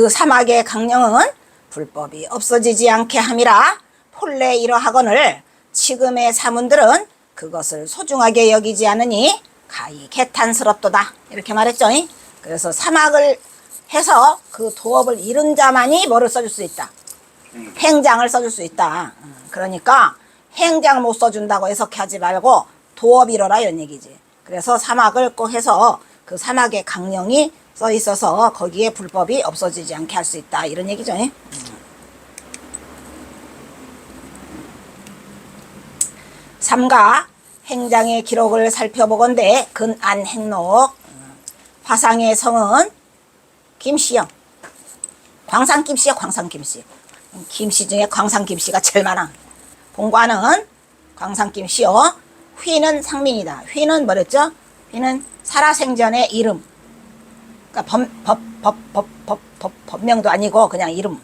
사막의 강령은 불법이 없어지지 않게 함이라. 본래 이러하거늘 지금의 사문들은 그것을 소중하게 여기지 않으니 가히 개탄스럽도다. 이렇게 말했죠. 그래서 사막을 해서 그 도업을 이룬 자만이 뭐를 써줄 수 있다. 행장을 써줄 수 있다. 그러니까 행장 못 써준다고 해석하지 말고 도업 이뤄라 이런 얘기지. 그래서 사막을 꼭 해서 그 사막의 강령이 써 있어서 거기에 불법이 없어지지 않게 할 수 있다 이런 얘기죠. 삼가 행장의 기록을 살펴보건대 근안행록 화상의 성은 김씨요. 광산김씨요. 광산김씨. 김씨 중에 광산김씨가 제일 많아. 본관은 광산김씨요. 휘는 상민이다. 휘는 뭐랬죠? 휘는 살아생전의 이름. 그러니까 법명도 아니고 그냥 이름.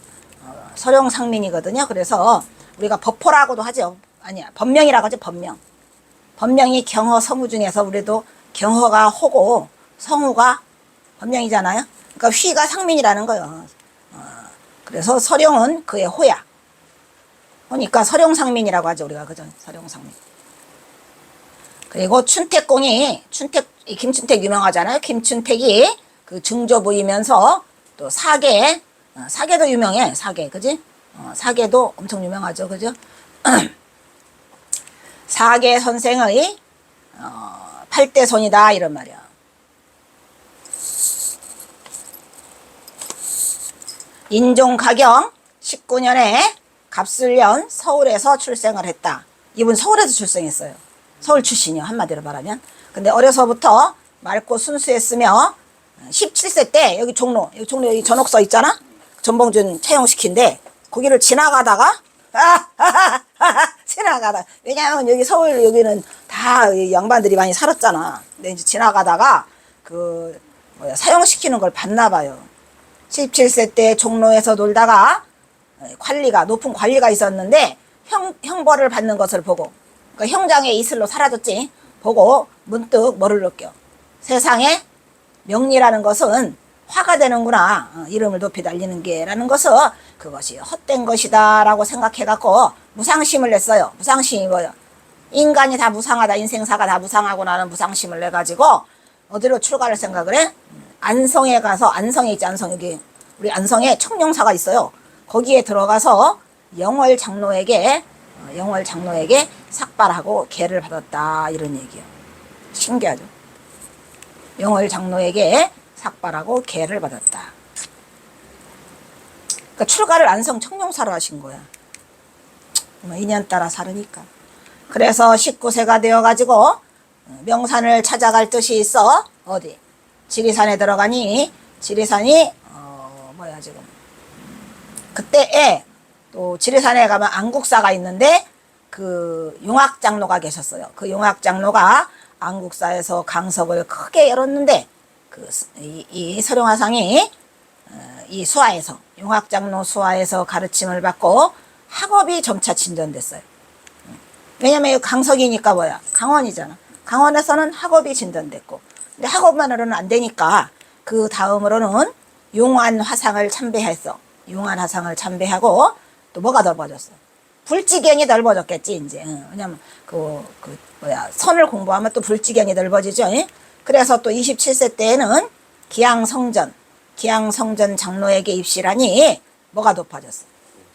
서령상민이거든요. 그래서 우리가 법호라고도 하죠. 아니야. 법명이라고 하죠. 법명. 법명이 경허 성우 중에서 우리도 경허가 호고 성우가 법명이잖아요. 그러니까 휘가 상민이라는 거예요. 그래서 서령은 그의 호야. 그러니까 서령상민이라고 하죠. 우리가 그죠? 서령상민. 그리고 춘택공이 김춘택 유명하잖아요. 김춘택이 그 증조부이면서 또 사계도 유명해. 사계 그지? 사계도 엄청 유명하죠. 그죠? 사계 선생의 8대 손이다 이런 말이야. 인종가경 19년에 갑술년 서울에서 출생을 했다. 이분 서울에서 출생했어요. 서울 출신이요. 한마디로 말하면. 근데 어려서부터 맑고 순수했으며 17세 때 여기 종로 여기 전옥서 있잖아. 전봉준 채용시킨데 거기를 지나가다가 지나가다 왜냐하면 여기 서울 여기는 다 양반들이 많이 살았잖아. 근데 이제 지나가다가 그 사용시키는 걸 봤나 봐요. 17세 때 종로에서 놀다가 높은 관리가 있었는데 형벌을 받는 것을 보고 그러니까 형장의 이슬로 사라졌지. 보고 문득 뭐를 느껴. 세상에 명리라는 것은 화가 되는구나. 이름을 높이 달리는 게라는 것은 그것이 헛된 것이다 라고 생각해갖고 무상심을 냈어요. 무상심이 뭐예요? 인간이 다 무상하다. 인생사가 다 무상하고 나는 무상심을 내가지고 어디로 출가를 생각을 해? 안성에 가서 안성에 있지. 안성 여기 우리 안성에 청룡사가 있어요. 거기에 들어가서 영월 장로에게 삭발하고 계를 받았다 이런 얘기예요. 신기하죠? 영월 장로에게 삭발하고 계를 받았다. 그러니까 출가를 안성 청룡사로 하신 거야. 인연 따라 사르니까. 그래서 19세가 되어가지고 명산을 찾아갈 뜻이 있어. 어디? 지리산에 들어가니 지리산이 지금 그때에 또 지리산에 가면 안국사가 있는데 그 용학장로가 계셨어요. 그 용학장로가 안국사에서 강석을 크게 열었는데 이 서령화상이 이 수하에서 용학장로 수하에서 가르침을 받고 학업이 점차 진전됐어요. 왜냐면 강석이니까 뭐야? 강원이잖아. 강원에서는 학업이 진전됐고 근데 학업만으로는 안 되니까 그 다음으로는 용안화상을 참배했어. 용안화상을 참배하고 또 뭐가 넓어졌어? 불지경이 넓어졌겠지 이제. 왜냐면 선을 공부하면 또 불지경이 넓어지죠. 그래서 또 27세 때에는 기양성전 장로에게 입시라니 뭐가 높아졌어?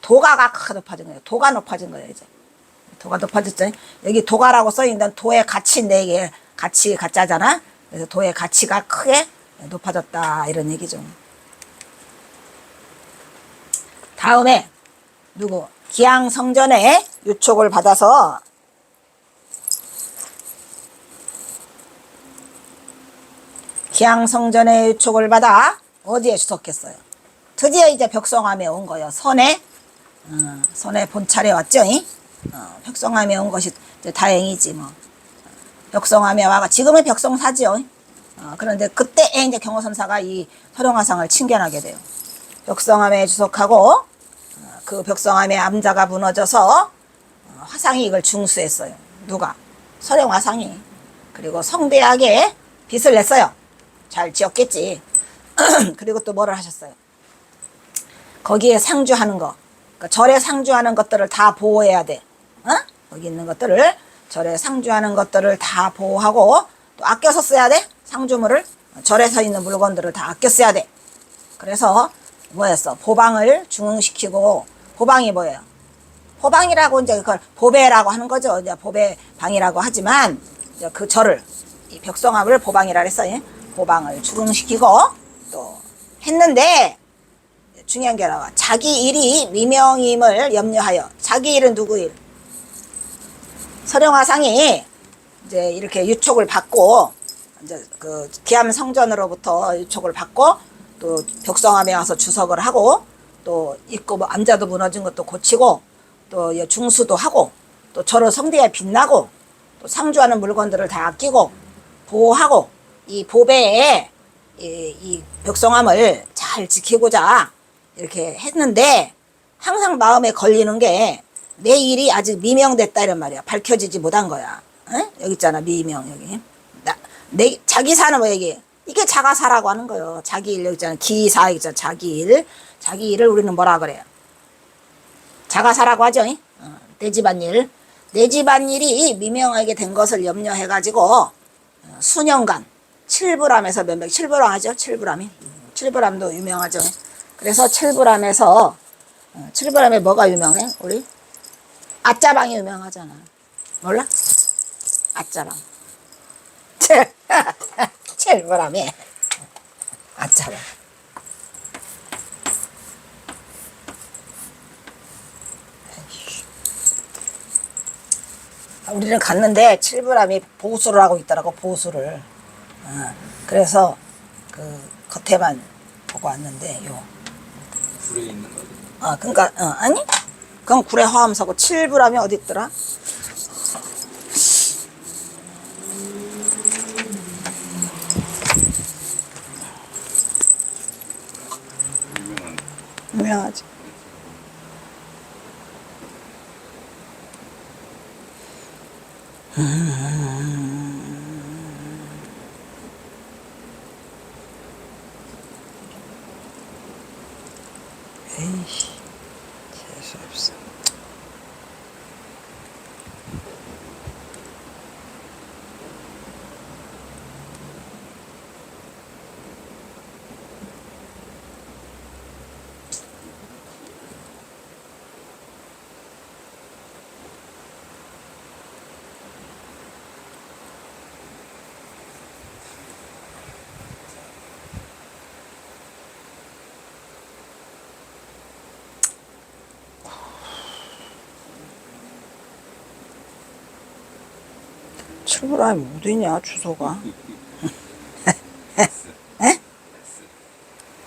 도가가 크게 높아진 거예요. 도가 높아진 거예요 이제. 도가 높아졌죠. 여기 도가라고 써있는 도의 가치 4개 가치 가짜잖아. 그래서 도의 가치가 크게 높아졌다 이런 얘기죠. 다음에 누구? 기양성전에 유촉을 받아서 기양성전에 유촉을 받아 어디에 주석했어요? 드디어 이제 벽성암에 온 거예요. 선에 본찰에 왔죠. 벽성암에 온 것이 다행이지 뭐. 벽성암에 와가 지금은 벽성사지요. 그런데 그때 이제 경호선사가 이 서령화상을 친견하게 돼요. 벽성암에 주석하고 그 벽성암에 암자가 무너져서 화상이 이걸 중수했어요. 누가? 서령화상이. 그리고 성대하게 빚을 냈어요. 잘 지었겠지. 그리고 또 뭐를 하셨어요? 거기에 상주하는 거. 그러니까 절에 상주하는 것들을 다 보호해야 돼. 거기 있는 것들을 절에 상주하는 것들을 다 보호하고 또 아껴서 써야 돼. 상주물을 절에서 있는 물건들을 다 아껴 써야 돼. 그래서 뭐였어? 보방을 중흥시키고 보방이 뭐예요? 보방이라고 이제 그걸 보배라고 하는 거죠. 이제 보배방이라고 하지만 이제 그 절을 이 벽성암을 보방이라 그랬어요. 보방을 중흥시키고 또 했는데 중요한 게 나와. 자기 일이 미명임을 염려하여. 자기 일은 누구 일? 서령화상이 이제 이렇게 유촉을 받고 이제 그 기암성전으로부터 유촉을 받고 또 벽성암에 와서 주석을 하고 또 있고 뭐 암자도 무너진 것도 고치고 또 중수도 하고 또 절을 성대에 빛나고 또 상주하는 물건들을 다 아끼고 보호하고 이 보배에 이 벽성암을 잘 지키고자 이렇게 했는데 항상 마음에 걸리는 게 내 일이 아직 미명됐다 이런 말이야. 밝혀지지 못한 거야. 응? 여기 있잖아. 미명 여기. 내 자기 사는 뭐 얘기. 이게 자가사라고 하는 거예요. 자기 일 여기 있잖아. 기사 여기 있잖아. 자기 일. 자기 일을 우리는 뭐라 그래요? 자가사라고 하죠. 내 집안일. 내 집안일이 미명하게 된 것을 염려해가지고 수년간 칠불암에서 몇백 칠불암 하죠. 칠불암이. 칠불암도 유명하죠. 그래서 칠불암에서 칠불암에 뭐가 유명해? 우리 아짜방이 유명하잖아. 몰라? 아짜방. 칠불암에 아짜방. 우리는 갔는데 칠불암이 보수를 하고 있더라고. 보수를. 그래서 그 겉에만 보고 왔는데 요. 굴에 있는 거지. 그러니까 아니? 그건 구례 화엄사고 칠불암이 어디 있더라? 유명하지. 에이씨, 재수 없어. 칠불암이 어디냐 주소가? 에?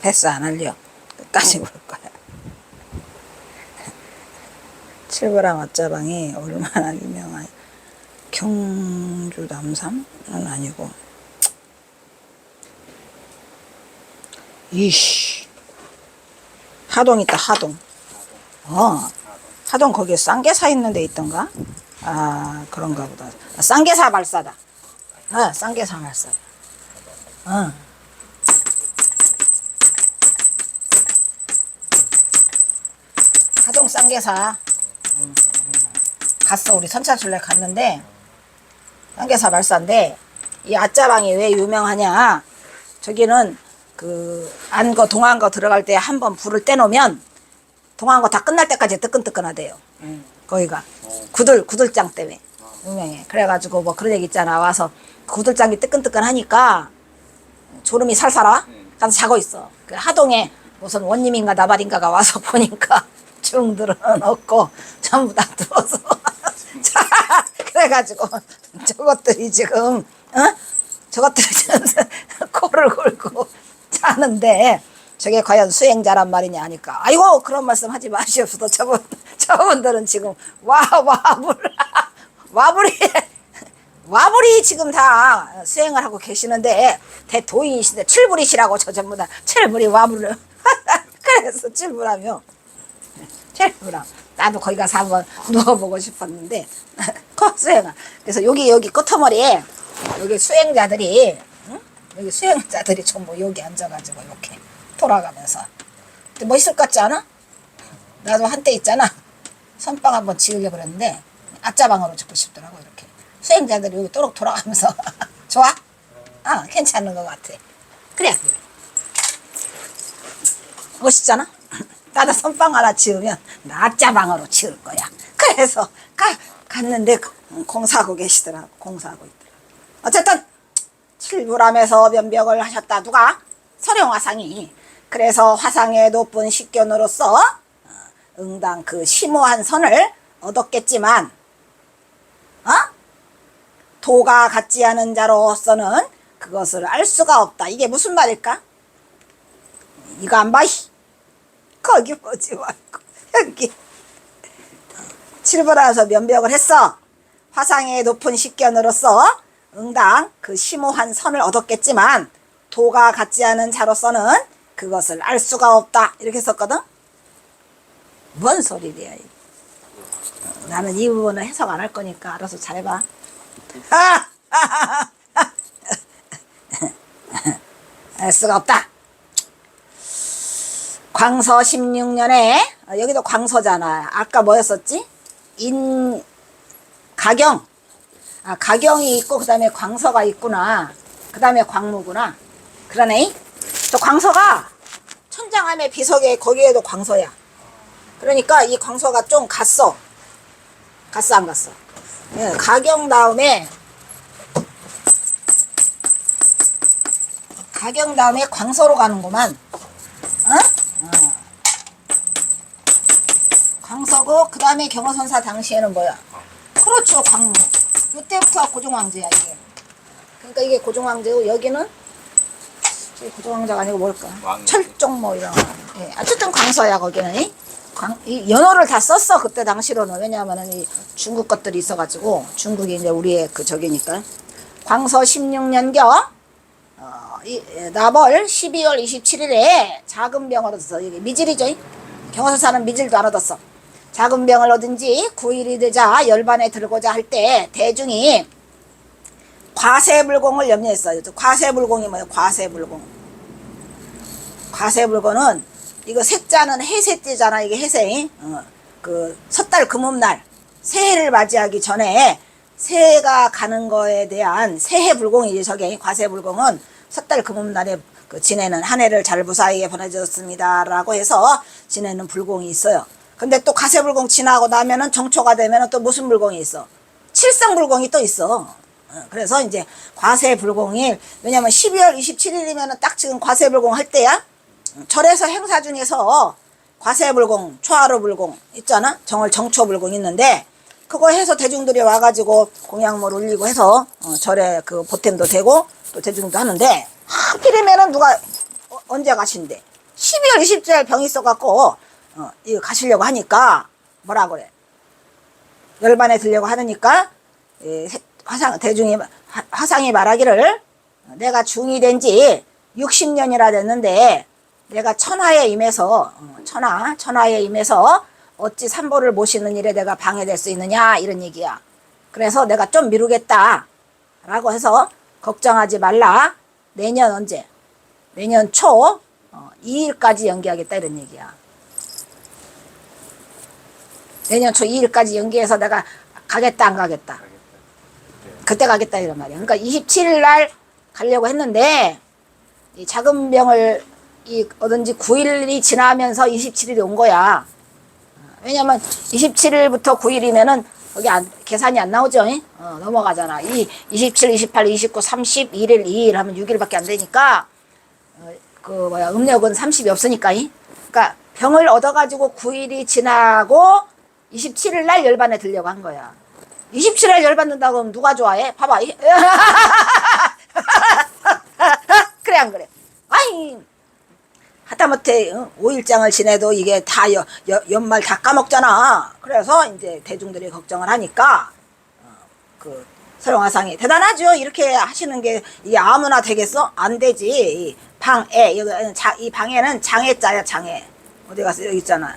패스 안 할려. 끝까지 볼 거야. 칠불암 아짜방이 얼마나 유명한 경주 남삼은 아니고 이씨 하동 있다. 하동. 하동 거기에 쌍계사 있는 데 있던가? 그런가 보다. 쌍계사 발사다. 쌍계사 발사다. 하동 쌍계사. 갔어. 우리 선착순례 갔는데 쌍계사 발사인데 이 아짜방이 왜 유명하냐? 저기는 그 안거 동안거 들어갈 때 한번 불을 떼놓으면 동안거 다 끝날 때까지 뜨끈뜨끈하대요. 거기가 구들장 때문에 유명해. 그래가지고 뭐 그런 얘기 있잖아. 와서 구들장이 뜨끈뜨끈하니까 졸음이 살살 와. 가서 자고 있어. 그 하동에 무슨 원님인가 나발인가가 와서 보니까 중들은 없고 전부 다 누워서 자, 그래가지고 저것들이 지금 저것들이 지금 코를 골고 자는데 저게 과연 수행자란 말이냐 하니까 아이고 그런 말씀 하지 마시옵소서. 저분들은 지금 와불이 지금 다 수행을 하고 계시는데 대도인이신데 칠불이시라고 저 전부 다 칠불이 와불을 그래서 칠불하며 칠불함. 나도 거기 가서 한번 누워보고 싶었는데 수행을. 그래서 여기 끄트머리에 여기 수행자들이 여기 수행자들이 전부 여기 앉아가지고 이렇게 돌아가면서 멋있을 것 같지 않아? 나도 한때 있잖아 선빵 한번 지으려고 그랬는데 아짜방으로 짓고 싶더라고. 이렇게 수행자들이 여기 또록 돌아가면서 좋아? 괜찮은 것 같아. 그래 멋있잖아. 나도 선빵 하나 지으면 아짜방으로 지을 거야. 그래서 갔는데 공사하고 계시더라고. 공사하고 있더라고. 어쨌든 칠불암에서 면벽을 하셨다. 누가? 서령화상이. 그래서 화상의 높은 식견으로서 응당 그 심오한 선을 얻었겠지만 도가 같지 않은 자로서는 그것을 알 수가 없다. 이게 무슨 말일까? 이거 안 봐? 거기 보지 말고 여기. 7번에서 면벽을 했어. 화상의 높은 식견으로서 응당 그 심오한 선을 얻었겠지만 도가 같지 않은 자로서는 그것을 알 수가 없다. 이렇게 썼거든. 뭔 소리래요 이게. 나는 이 부분을 해석 안 할 거니까 알아서 잘 해봐. 알 수가 없다. 광서 16년에 여기도 광서잖아. 아까 뭐였었지? 가경. 가경이 있고 그 다음에 광서가 있구나. 그 다음에 광무구나. 그러네. 저 광서가 천장함의 비석에 거기에도 광서야. 그러니까 이 광서가 좀 갔어. 갔어 안 갔어? 예, 가경 다음에 광서로 가는구만. 광서고 그 다음에 경허선사 당시에는 뭐야? 그렇죠, 광무. 이때부터 고종황제야 이게. 그러니까 이게 고종황제고 여기는 고종황제가 아니고 뭘까? 철종 뭐 이런 거. 예, 어쨌든 광서야 거기는. 이 연호를 다 썼어 그때 당시로는. 왜냐하면은 이 중국 것들이 있어가지고 중국이 이제 우리의 그 저기니까. 광서 16년경 나벌 12월 27일에 작은 병을 얻었어. 이게 미질이죠. 경허선사는 미질도 안 얻었어. 작은 병을 얻은 지 9일이 되자 열반에 들고자 할 때 대중이 과세불공을 염려했어요. 과세불공이 뭐예요? 과세불공. 과세불공은 이거 색자는 해새띠잖아. 이게 해새. 그 섣달 금음날 새해를 맞이하기 전에 새해가 가는 거에 대한 새해불공이지. 저게 과세불공은 섣달 금음날에 그 지내는 한 해를 잘 무사히게 보내줬습니다 라고 해서 지내는 불공이 있어요. 근데 또 과세불공 지나고 나면은 정초가 되면은 또 무슨 불공이 있어? 칠성불공이 또 있어. 그래서 이제 과세불공일, 왜냐면 12월 27일이면은 딱 지금 과세불공 할 때야. 절에서 행사 중에서 과세불공, 초하루불공 있잖아. 정초불공 있는데 그거 해서 대중들이 와가지고 공약물 올리고 해서 절에 그 보탬도 되고 또 대중도 하는데, 하필이면은 누가 언제 가신대? 12월 27일 병이 있어갖고 이거 가시려고 하니까 뭐라 그래? 열반에 들려고 하니까 화상이 말하기를 내가 중이 된 지 60년이라 됐는데 내가 천하에 임해서 천하에 임해서 어찌 산보를 모시는 일에 내가 방해될 수 있느냐 이런 얘기야. 그래서 내가 좀 미루겠다 라고 해서 걱정하지 말라. 내년 언제? 내년 초 2일까지 연기하겠다 이런 얘기야. 내년 초 2일까지 연기해서 내가 가겠다 안 가겠다. 그때 가겠다 이런 말이야. 그러니까 27일 날 가려고 했는데 이 작은 병을 얻은 지 9일이 지나면서 27일이 온 거야. 왜냐면 27일부터 9일이면은 거기 계산이 안 나오죠. 넘어가잖아. 27, 28, 29, 30, 1일, 2일 하면 6일밖에 안 되니까 음력은 30이 없으니까. 그러니까 병을 얻어가지고 9일이 지나고 27일 날 열반에 들려고 한 거야. 27일 날 열받는다고 하면 누가 좋아해? 봐봐. 그래 안 그래? 아니 하다못해 5일장을 지내도 이게 다 연말 다 까먹잖아. 그래서 이제 대중들이 걱정을 하니까 그 설영화상이 대단하죠. 이렇게 하시는 게 이게 아무나 되겠어? 안 되지. 이 방에 이 방에는 장애자야. 장애. 어디 가서 여기 있잖아.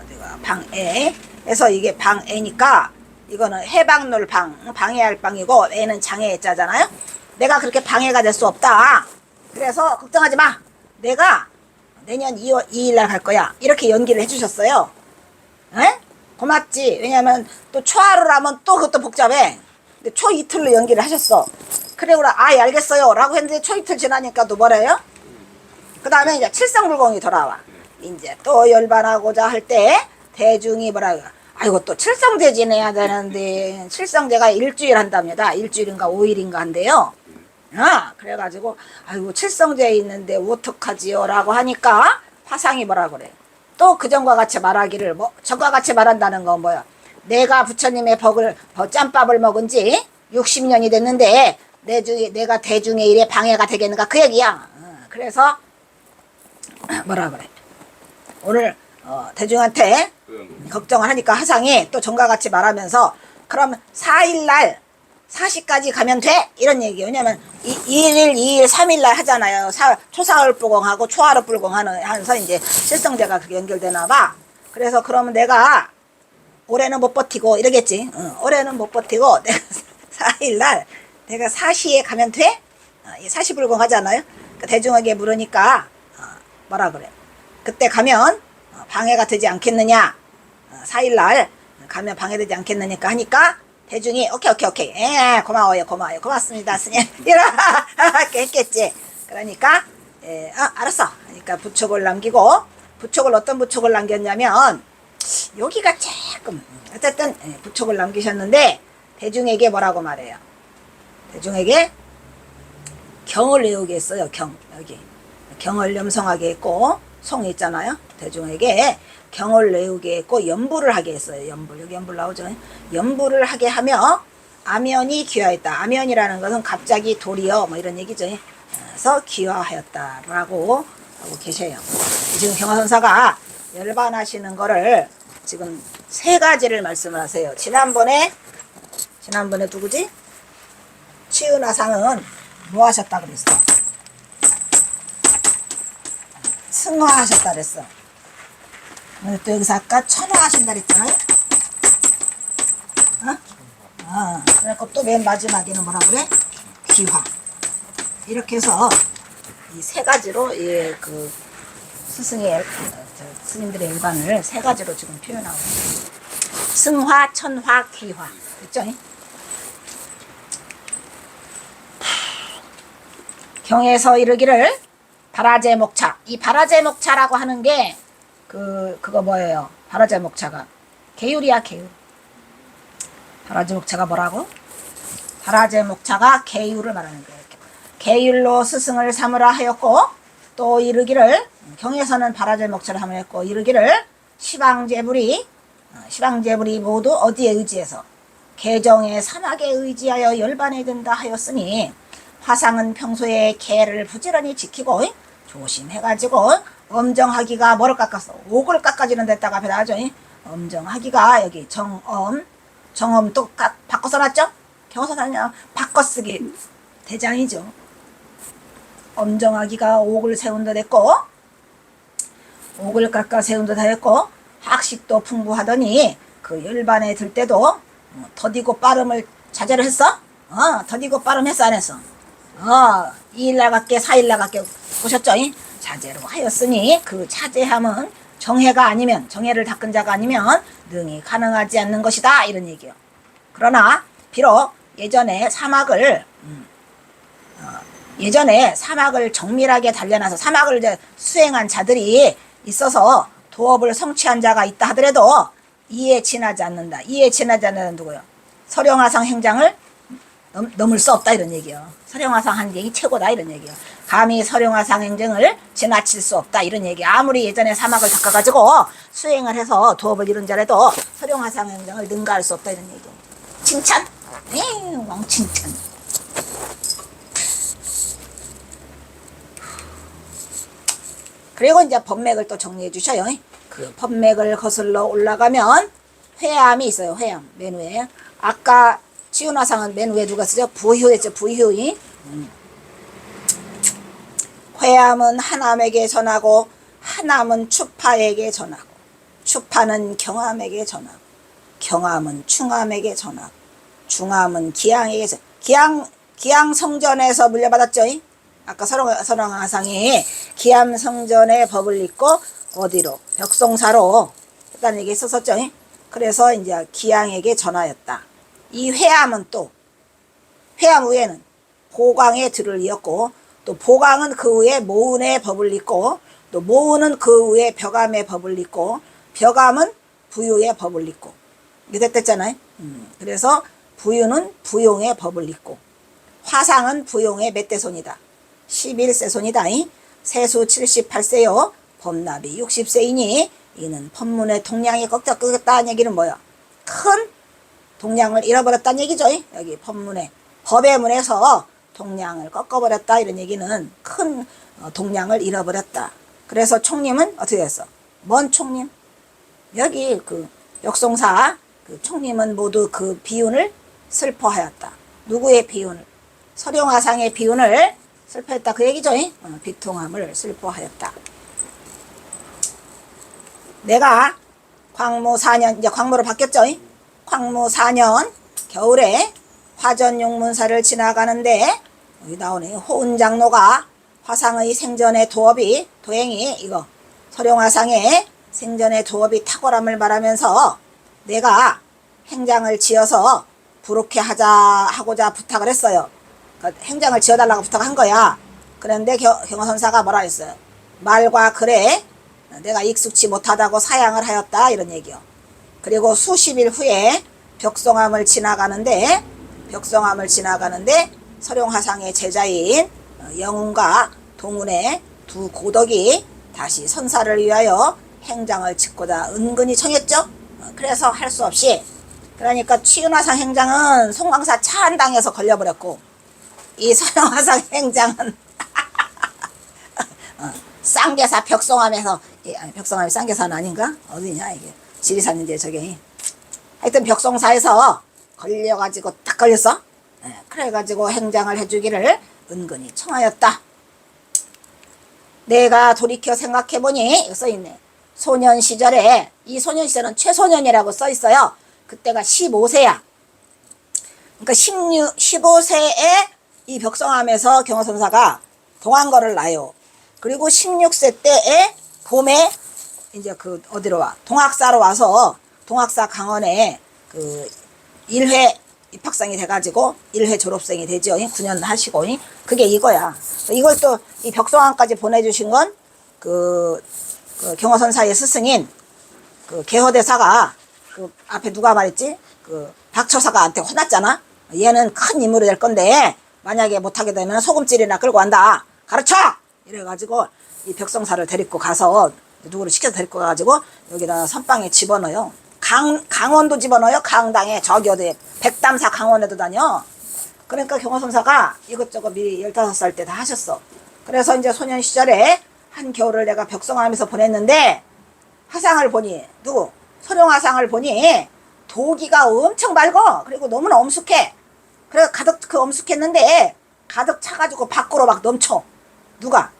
어디가 방에. 해서 이게 방애니까 이거는 해방놀 방해할 방이고 애는 장애자잖아요. 내가 그렇게 방해가 될 수 없다. 그래서 걱정하지 마. 내가 내년 2월 2일 날 갈 거야. 이렇게 연기를 해주셨어요. 에? 고맙지. 왜냐면 또 초하루라면 또 그것도 복잡해. 근데 초 이틀로 연기를 하셨어. 그래, 알겠어요. 라고 했는데 초 이틀 지나니까 또 뭐래요? 그 다음에 이제 칠성불공이 돌아와. 이제 또 열반하고자 할 때 대중이 뭐라고, 아이고 또 칠성제 지내야 되는데 칠성제가 일주일 한답니다. 일주일인가 5일인가 한대요. 그래가지고 아이고 칠성제에 있는데 어떡하지요 라고 하니까 화상이 뭐라 그래. 또 그전과 같이 말하기를, 전과 같이 말한다는 건 뭐야? 내가 부처님의 짬밥을 먹은 지 60년이 됐는데 내가 대중의 일에 방해가 되겠는가 그 얘기야. 그래서 뭐라 그래. 오늘 대중한테 걱정을 하니까 하상이 또 전과 같이 말하면서 그럼 4일날 4시까지 가면 돼? 이런 얘기예요. 왜냐면 1일, 2일, 3일날 하잖아요. 초사흘 불공하고 초하루 불공하면서 이제 실성제가 그게 연결되나 봐. 그래서 그러면 내가 올해는 못 버티고 이러겠지. 올해는 못 버티고 내가 4일날 내가 4시에 가면 돼? 4시 불공 하잖아요. 그 대중에게 물으니까 뭐라 그래. 그때 가면 방해가 되지 않겠느냐. 4일날 가면 방해되지 않겠느니까 하니까 대중이 오케이 고마워요 고맙습니다 스님 이렇게 했겠지. 그러니까 알았어. 그러니까 부촉을 남기고 부촉을 어떤 부촉을 남겼냐면 여기가 조금 어쨌든 부촉을 남기셨는데 대중에게 뭐라고 말해요. 대중에게 경을 외우게 했어요. 여기 경을 염성하게 했고 송 있잖아요. 대중에게 경을 외우게 했고 연부를 하게 했어요. 여기 연부 나오죠. 연부를 하게 하며 아면이 귀화했다. 아면이라는 것은 갑자기 도리어 뭐 이런 얘기죠. 그래서 귀화하였다라고 하고 계셔요. 지금 경화선사가 열반하시는 거를 지금 3가지를 말씀을 하세요. 지난번에 누구지? 치은하상은 뭐 하셨다 그랬어? 승화하셨다 그랬어. 또 여기서 아까 천화하신다 그랬잖아요. 그래갖고 또 맨 마지막에는 뭐라 그래? 귀화. 이렇게 해서 이 3가지로 그 스승의 스님들의 일반을 3가지로 지금 표현하고 있어요. 승화, 천화, 귀화. 그렇죠? 경에서 이르기를 바라제목차. 이 바라제목차라고 하는 게 그거 뭐예요? 바라제목차가 계율이야, 계율. 바라제목차가 뭐라고? 바라제목차가 계율을 말하는 거예요. 계율로 스승을 삼으라 하였고 또 이르기를 경에서는 바라제목차를 삼으라 했고 이르기를 시방제불이 모두 어디에 의지해서 개정의 사막에 의지하여 열반해야 된다 하였으니 화상은 평소에 개를 부지런히 지키고 조심해가지고 엄정하기가 뭐를 깎았어? 옥을 깎아주는 데다가 앞에 나와죠. 엄정하기가 여기 정엄 또 바꿔 써놨죠? 경서사는 바꿔쓰기 대장이죠. 엄정하기가 옥을 세운 듯 했고 옥을 깎아 세운 듯 하였고 학식도 풍부하더니 그 열반에 들 때도 더디고 빠름을 자제를 했어? 더디고 빠름 했어 안 했어? 2일 나갈게 4일 나갈게 보셨죠? 자제로 하였으니 그 자제함은 정해가 아니면 정해를 닦은 자가 아니면 능히 가능하지 않는 것이다 이런 얘기요. 그러나 비록 예전에 사막을 정밀하게 단련해서 사막을 이제 수행한 자들이 있어서 도업을 성취한 자가 있다 하더라도 이에 지나지 않는다. 이에 지나지 않는 누구요? 서령화상 행장을 넘을 수 없다 이런 얘기요. 서령화상 행정이 최고다 이런 얘기요. 감히 서령화상 행정을 지나칠 수 없다 이런 얘기. 아무리 예전에 사막을 닦아가지고 수행을 해서 도업을 이룬 자라도 서령화상 행정을 능가할 수 없다 이런 얘기. 칭찬? 왕칭찬. 그리고 이제 법맥을 또 정리해 주셔요. 그 법맥을 거슬러 올라가면 회암이 있어요. 회암 맨 위에. 아까 치운화상은 맨 위에 누가 쓰죠? 부효했죠. 부효이. 회암은 하남에게 전하고 하남은 추파에게 전하고 추파는 경암에게 전하고 경암은 충암에게 전하고 중암은 기양에게 기양 성전에서 물려받았죠. 아까 서령화상이 기암 성전의 법을 읽고 어디로 벽송사로 했다는 얘기 썼었죠. 그래서 이제 기양에게 전하였다. 이 회암은 또 회암 위에는 보광의 들을 이었고 또 보광은 그 위에 모운의 법을 읽고 또 모운은 그 위에 벽암의 법을 읽고 벽암은 부유의 법을 읽고 이게 됐잖아요. 그래서 부유는 부용의 법을 읽고 화상은 부용의 몇 대손이다. 11세손이다. 세수 78세요. 법납이 60세이니 이는 법문의 통량이 꺾였다는 얘기는 뭐야? 큰 동량을 잃어버렸다는 얘기죠. 여기 법문에 법의 문에서 동량을 꺾어버렸다 이런 얘기는 큰 동량을 잃어버렸다. 그래서 총림은 어떻게 됐어? 뭔 총림? 여기 그 역송사 그 총림은 모두 그 비운을 슬퍼하였다. 누구의 비운을? 서룡화상의 비운을 슬퍼했다 그 얘기죠. 비통함을 슬퍼하였다. 내가 광무 4년 이제 광무로 바뀌었죠. 광무 4년 겨울에 화전용문사를 지나가는데 여기 나오네. 호은장로가 화상의 생전의 도행이 이거 서룡화상의 생전의 도업이 탁월함을 말하면서 내가 행장을 지어서 부록해 하고자 부탁을 했어요. 그러니까 행장을 지어달라고 부탁한 거야. 그런데 경허선사가 뭐라 했어요? 말과 글에 내가 익숙치 못하다고 사양을 하였다 이런 얘기요. 그리고 수십일 후에 벽송암을 지나가는데 서룡화상의 제자인 영운과 동운의 두 고덕이 다시 선사를 위하여 행장을 짓고자 은근히 청했죠. 그래서 할 수 없이 그러니까 취은화상 행장은 송광사 차한당에서 걸려버렸고 이 서룡화상 행장은 쌍계사 벽송암에서 아니 벽송암이 쌍계사는 아닌가? 어디냐 이게 지리산인데 저게 하여튼 벽송사에서 걸려가지고 딱 걸렸어. 그래가지고 행장을 해주기를 은근히 청하였다. 내가 돌이켜 생각해보니 이거 써있네. 소년 시절에 이 소년 시절은 최소년이라고 써있어요. 그때가 15세야. 그러니까 15세에 이 벽성암에서 경허선사가 동안거를 놔요. 그리고 16세 때에 봄에 이제 그 어디로 와? 동학사로 와서 동학사 강원에 그 1회 입학생이 돼가지고 1회 졸업생이 되죠. 9년 하시고 그게 이거야. 이걸 또 이 벽성암까지 보내주신 건 그 경허선사의 스승인 그 개허대사가 그 앞에 누가 말했지? 그 박처사가한테 혼났잖아. 얘는 큰 인물이 될 건데 만약에 못하게 되면 소금찔이나 끌고 간다. 가르쳐! 이래가지고 이 벽성사를 데리고 가서 누구를 시켜서 데리고 가가지고 여기다 선방에 집어넣어요. 강원도 집어넣어요. 강당에 저기 어디 백담사 강원에도 다녀. 그러니까 경허선사가 이것저것 미리 15살 때 다 하셨어. 그래서 이제 소년 시절에 한 겨울을 내가 벽성암에서 보냈는데 화상을 보니 누구? 서룡화상을 보니 도기가 엄청 맑어. 그리고 너무나 엄숙해. 그래서 가득 그 엄숙했는데 가득 차가지고 밖으로 막 넘쳐. 누가?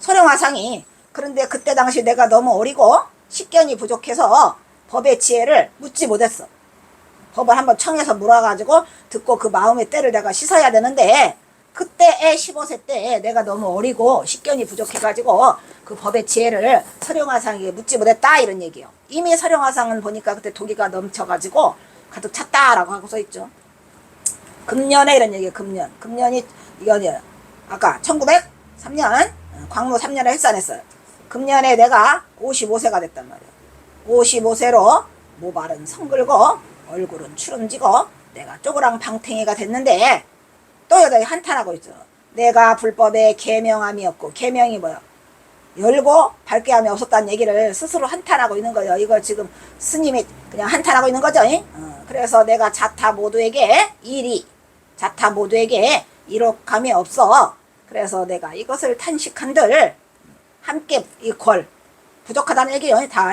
서룡화상이. 그런데 그때 당시 내가 너무 어리고 식견이 부족해서 법의 지혜를 묻지 못했어. 법을 한번 청해서 물어가지고 듣고 그 마음의 때를 내가 씻어야 되는데 그때에 15세 때에 내가 너무 어리고 식견이 부족해가지고 그 법의 지혜를 서룡화상에게 묻지 못했다 이런 얘기요. 이미 서룡화상은 보니까 그때 도기가 넘쳐가지고 가득 찼다라고 하고 써있죠. 금년에 이런 얘기예요. 금년이 이거는 아까 1903년 광무 3년에 헬산했어요. 금년에 내가 55세가 됐단 말이에요. 55세로 모발은 성글고 얼굴은 주름지고 내가 쪼그랑 방탱이가 됐는데 또 여기 한탄하고 있죠. 내가 불법의 계명함이었고 계명이 뭐야? 열고 밝게 함이 없었다는 얘기를 스스로 한탄하고 있는 거예요. 이거 지금 스님이 그냥 한탄하고 있는 거죠. 그래서 내가 자타 모두에게 이록함이 없어. 그래서 내가 이것을 탄식한들 함께 이퀄 부족하다는 얘기예요. 다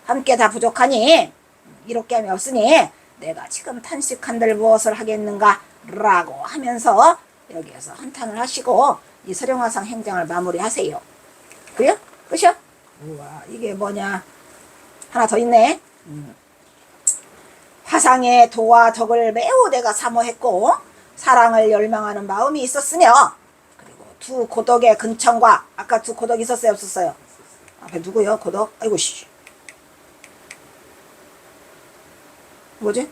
함께 다 부족하니 이롭게 함이 없으니 내가 지금 탄식한들 무엇을 하겠는가 라고 하면서 여기에서 한탄을 하시고 이 서룡화상 행장을 마무리하세요. 그래요? 끝이야? 우와 이게 뭐냐 하나 더 있네. 화상의 도와 덕을 매우 내가 사모했고 사랑을 열망하는 마음이 있었으며 그리고 두 고덕의 근청과 아까 두 고덕 있었어요 없었어요? 앞에 누구요? 고덕? 아이고 씨 뭐지?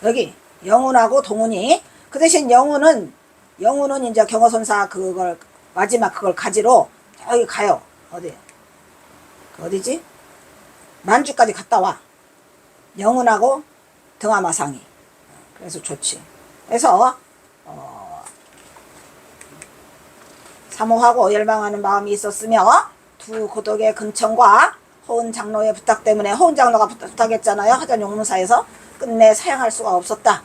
여기 영운하고 동운이 그 대신 영운은 이제 경허선사 그걸 마지막 그걸 가지러 여기 가요. 어디? 어디지? 만주까지 갔다 와. 영운하고 등하마상이. 그래서 좋지. 그래서 사모하고 열망하는 마음이 있었으며 두 고덕의 근청과 호은 장로의 부탁 때문에 호은 장로가 부탁했잖아요. 화전 용문사에서 끝내 사양할 수가 없었다.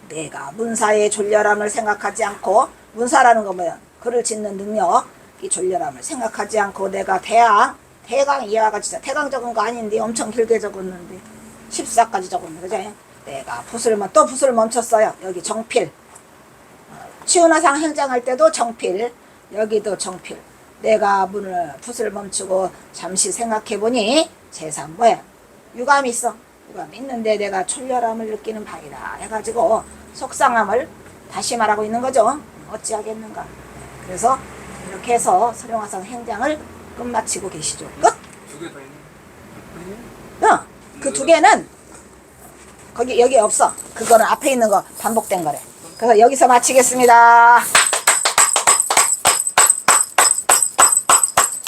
내가 문사의 졸렬함을 생각하지 않고 문사라는 건 뭐야? 글을 짓는 능력 이 졸렬함을 생각하지 않고 내가 대강 이와 같이 대강 적은 거 아닌데 엄청 길게 적었는데 14까지 적었는데 그죠? 내가 또 붓을 멈췄어요. 여기 정필 치운화상 행장할 때도 정필 여기도 정필 내가 붓을 멈추고 잠시 생각해보니 세상 뭐야 유감이 있어. 유감이 있는데 내가 졸렬함을 느끼는 바이다 해가지고 속상함을 다시 말하고 있는 거죠. 어찌하겠는가. 그래서 이렇게 해서 설용화상 행장을 끝마치고 계시죠. 끝! 2개 더 있는 그 두 개는 여기 없어. 그거는 앞에 있는 거 반복된 거래. 그래서 여기서 마치겠습니다.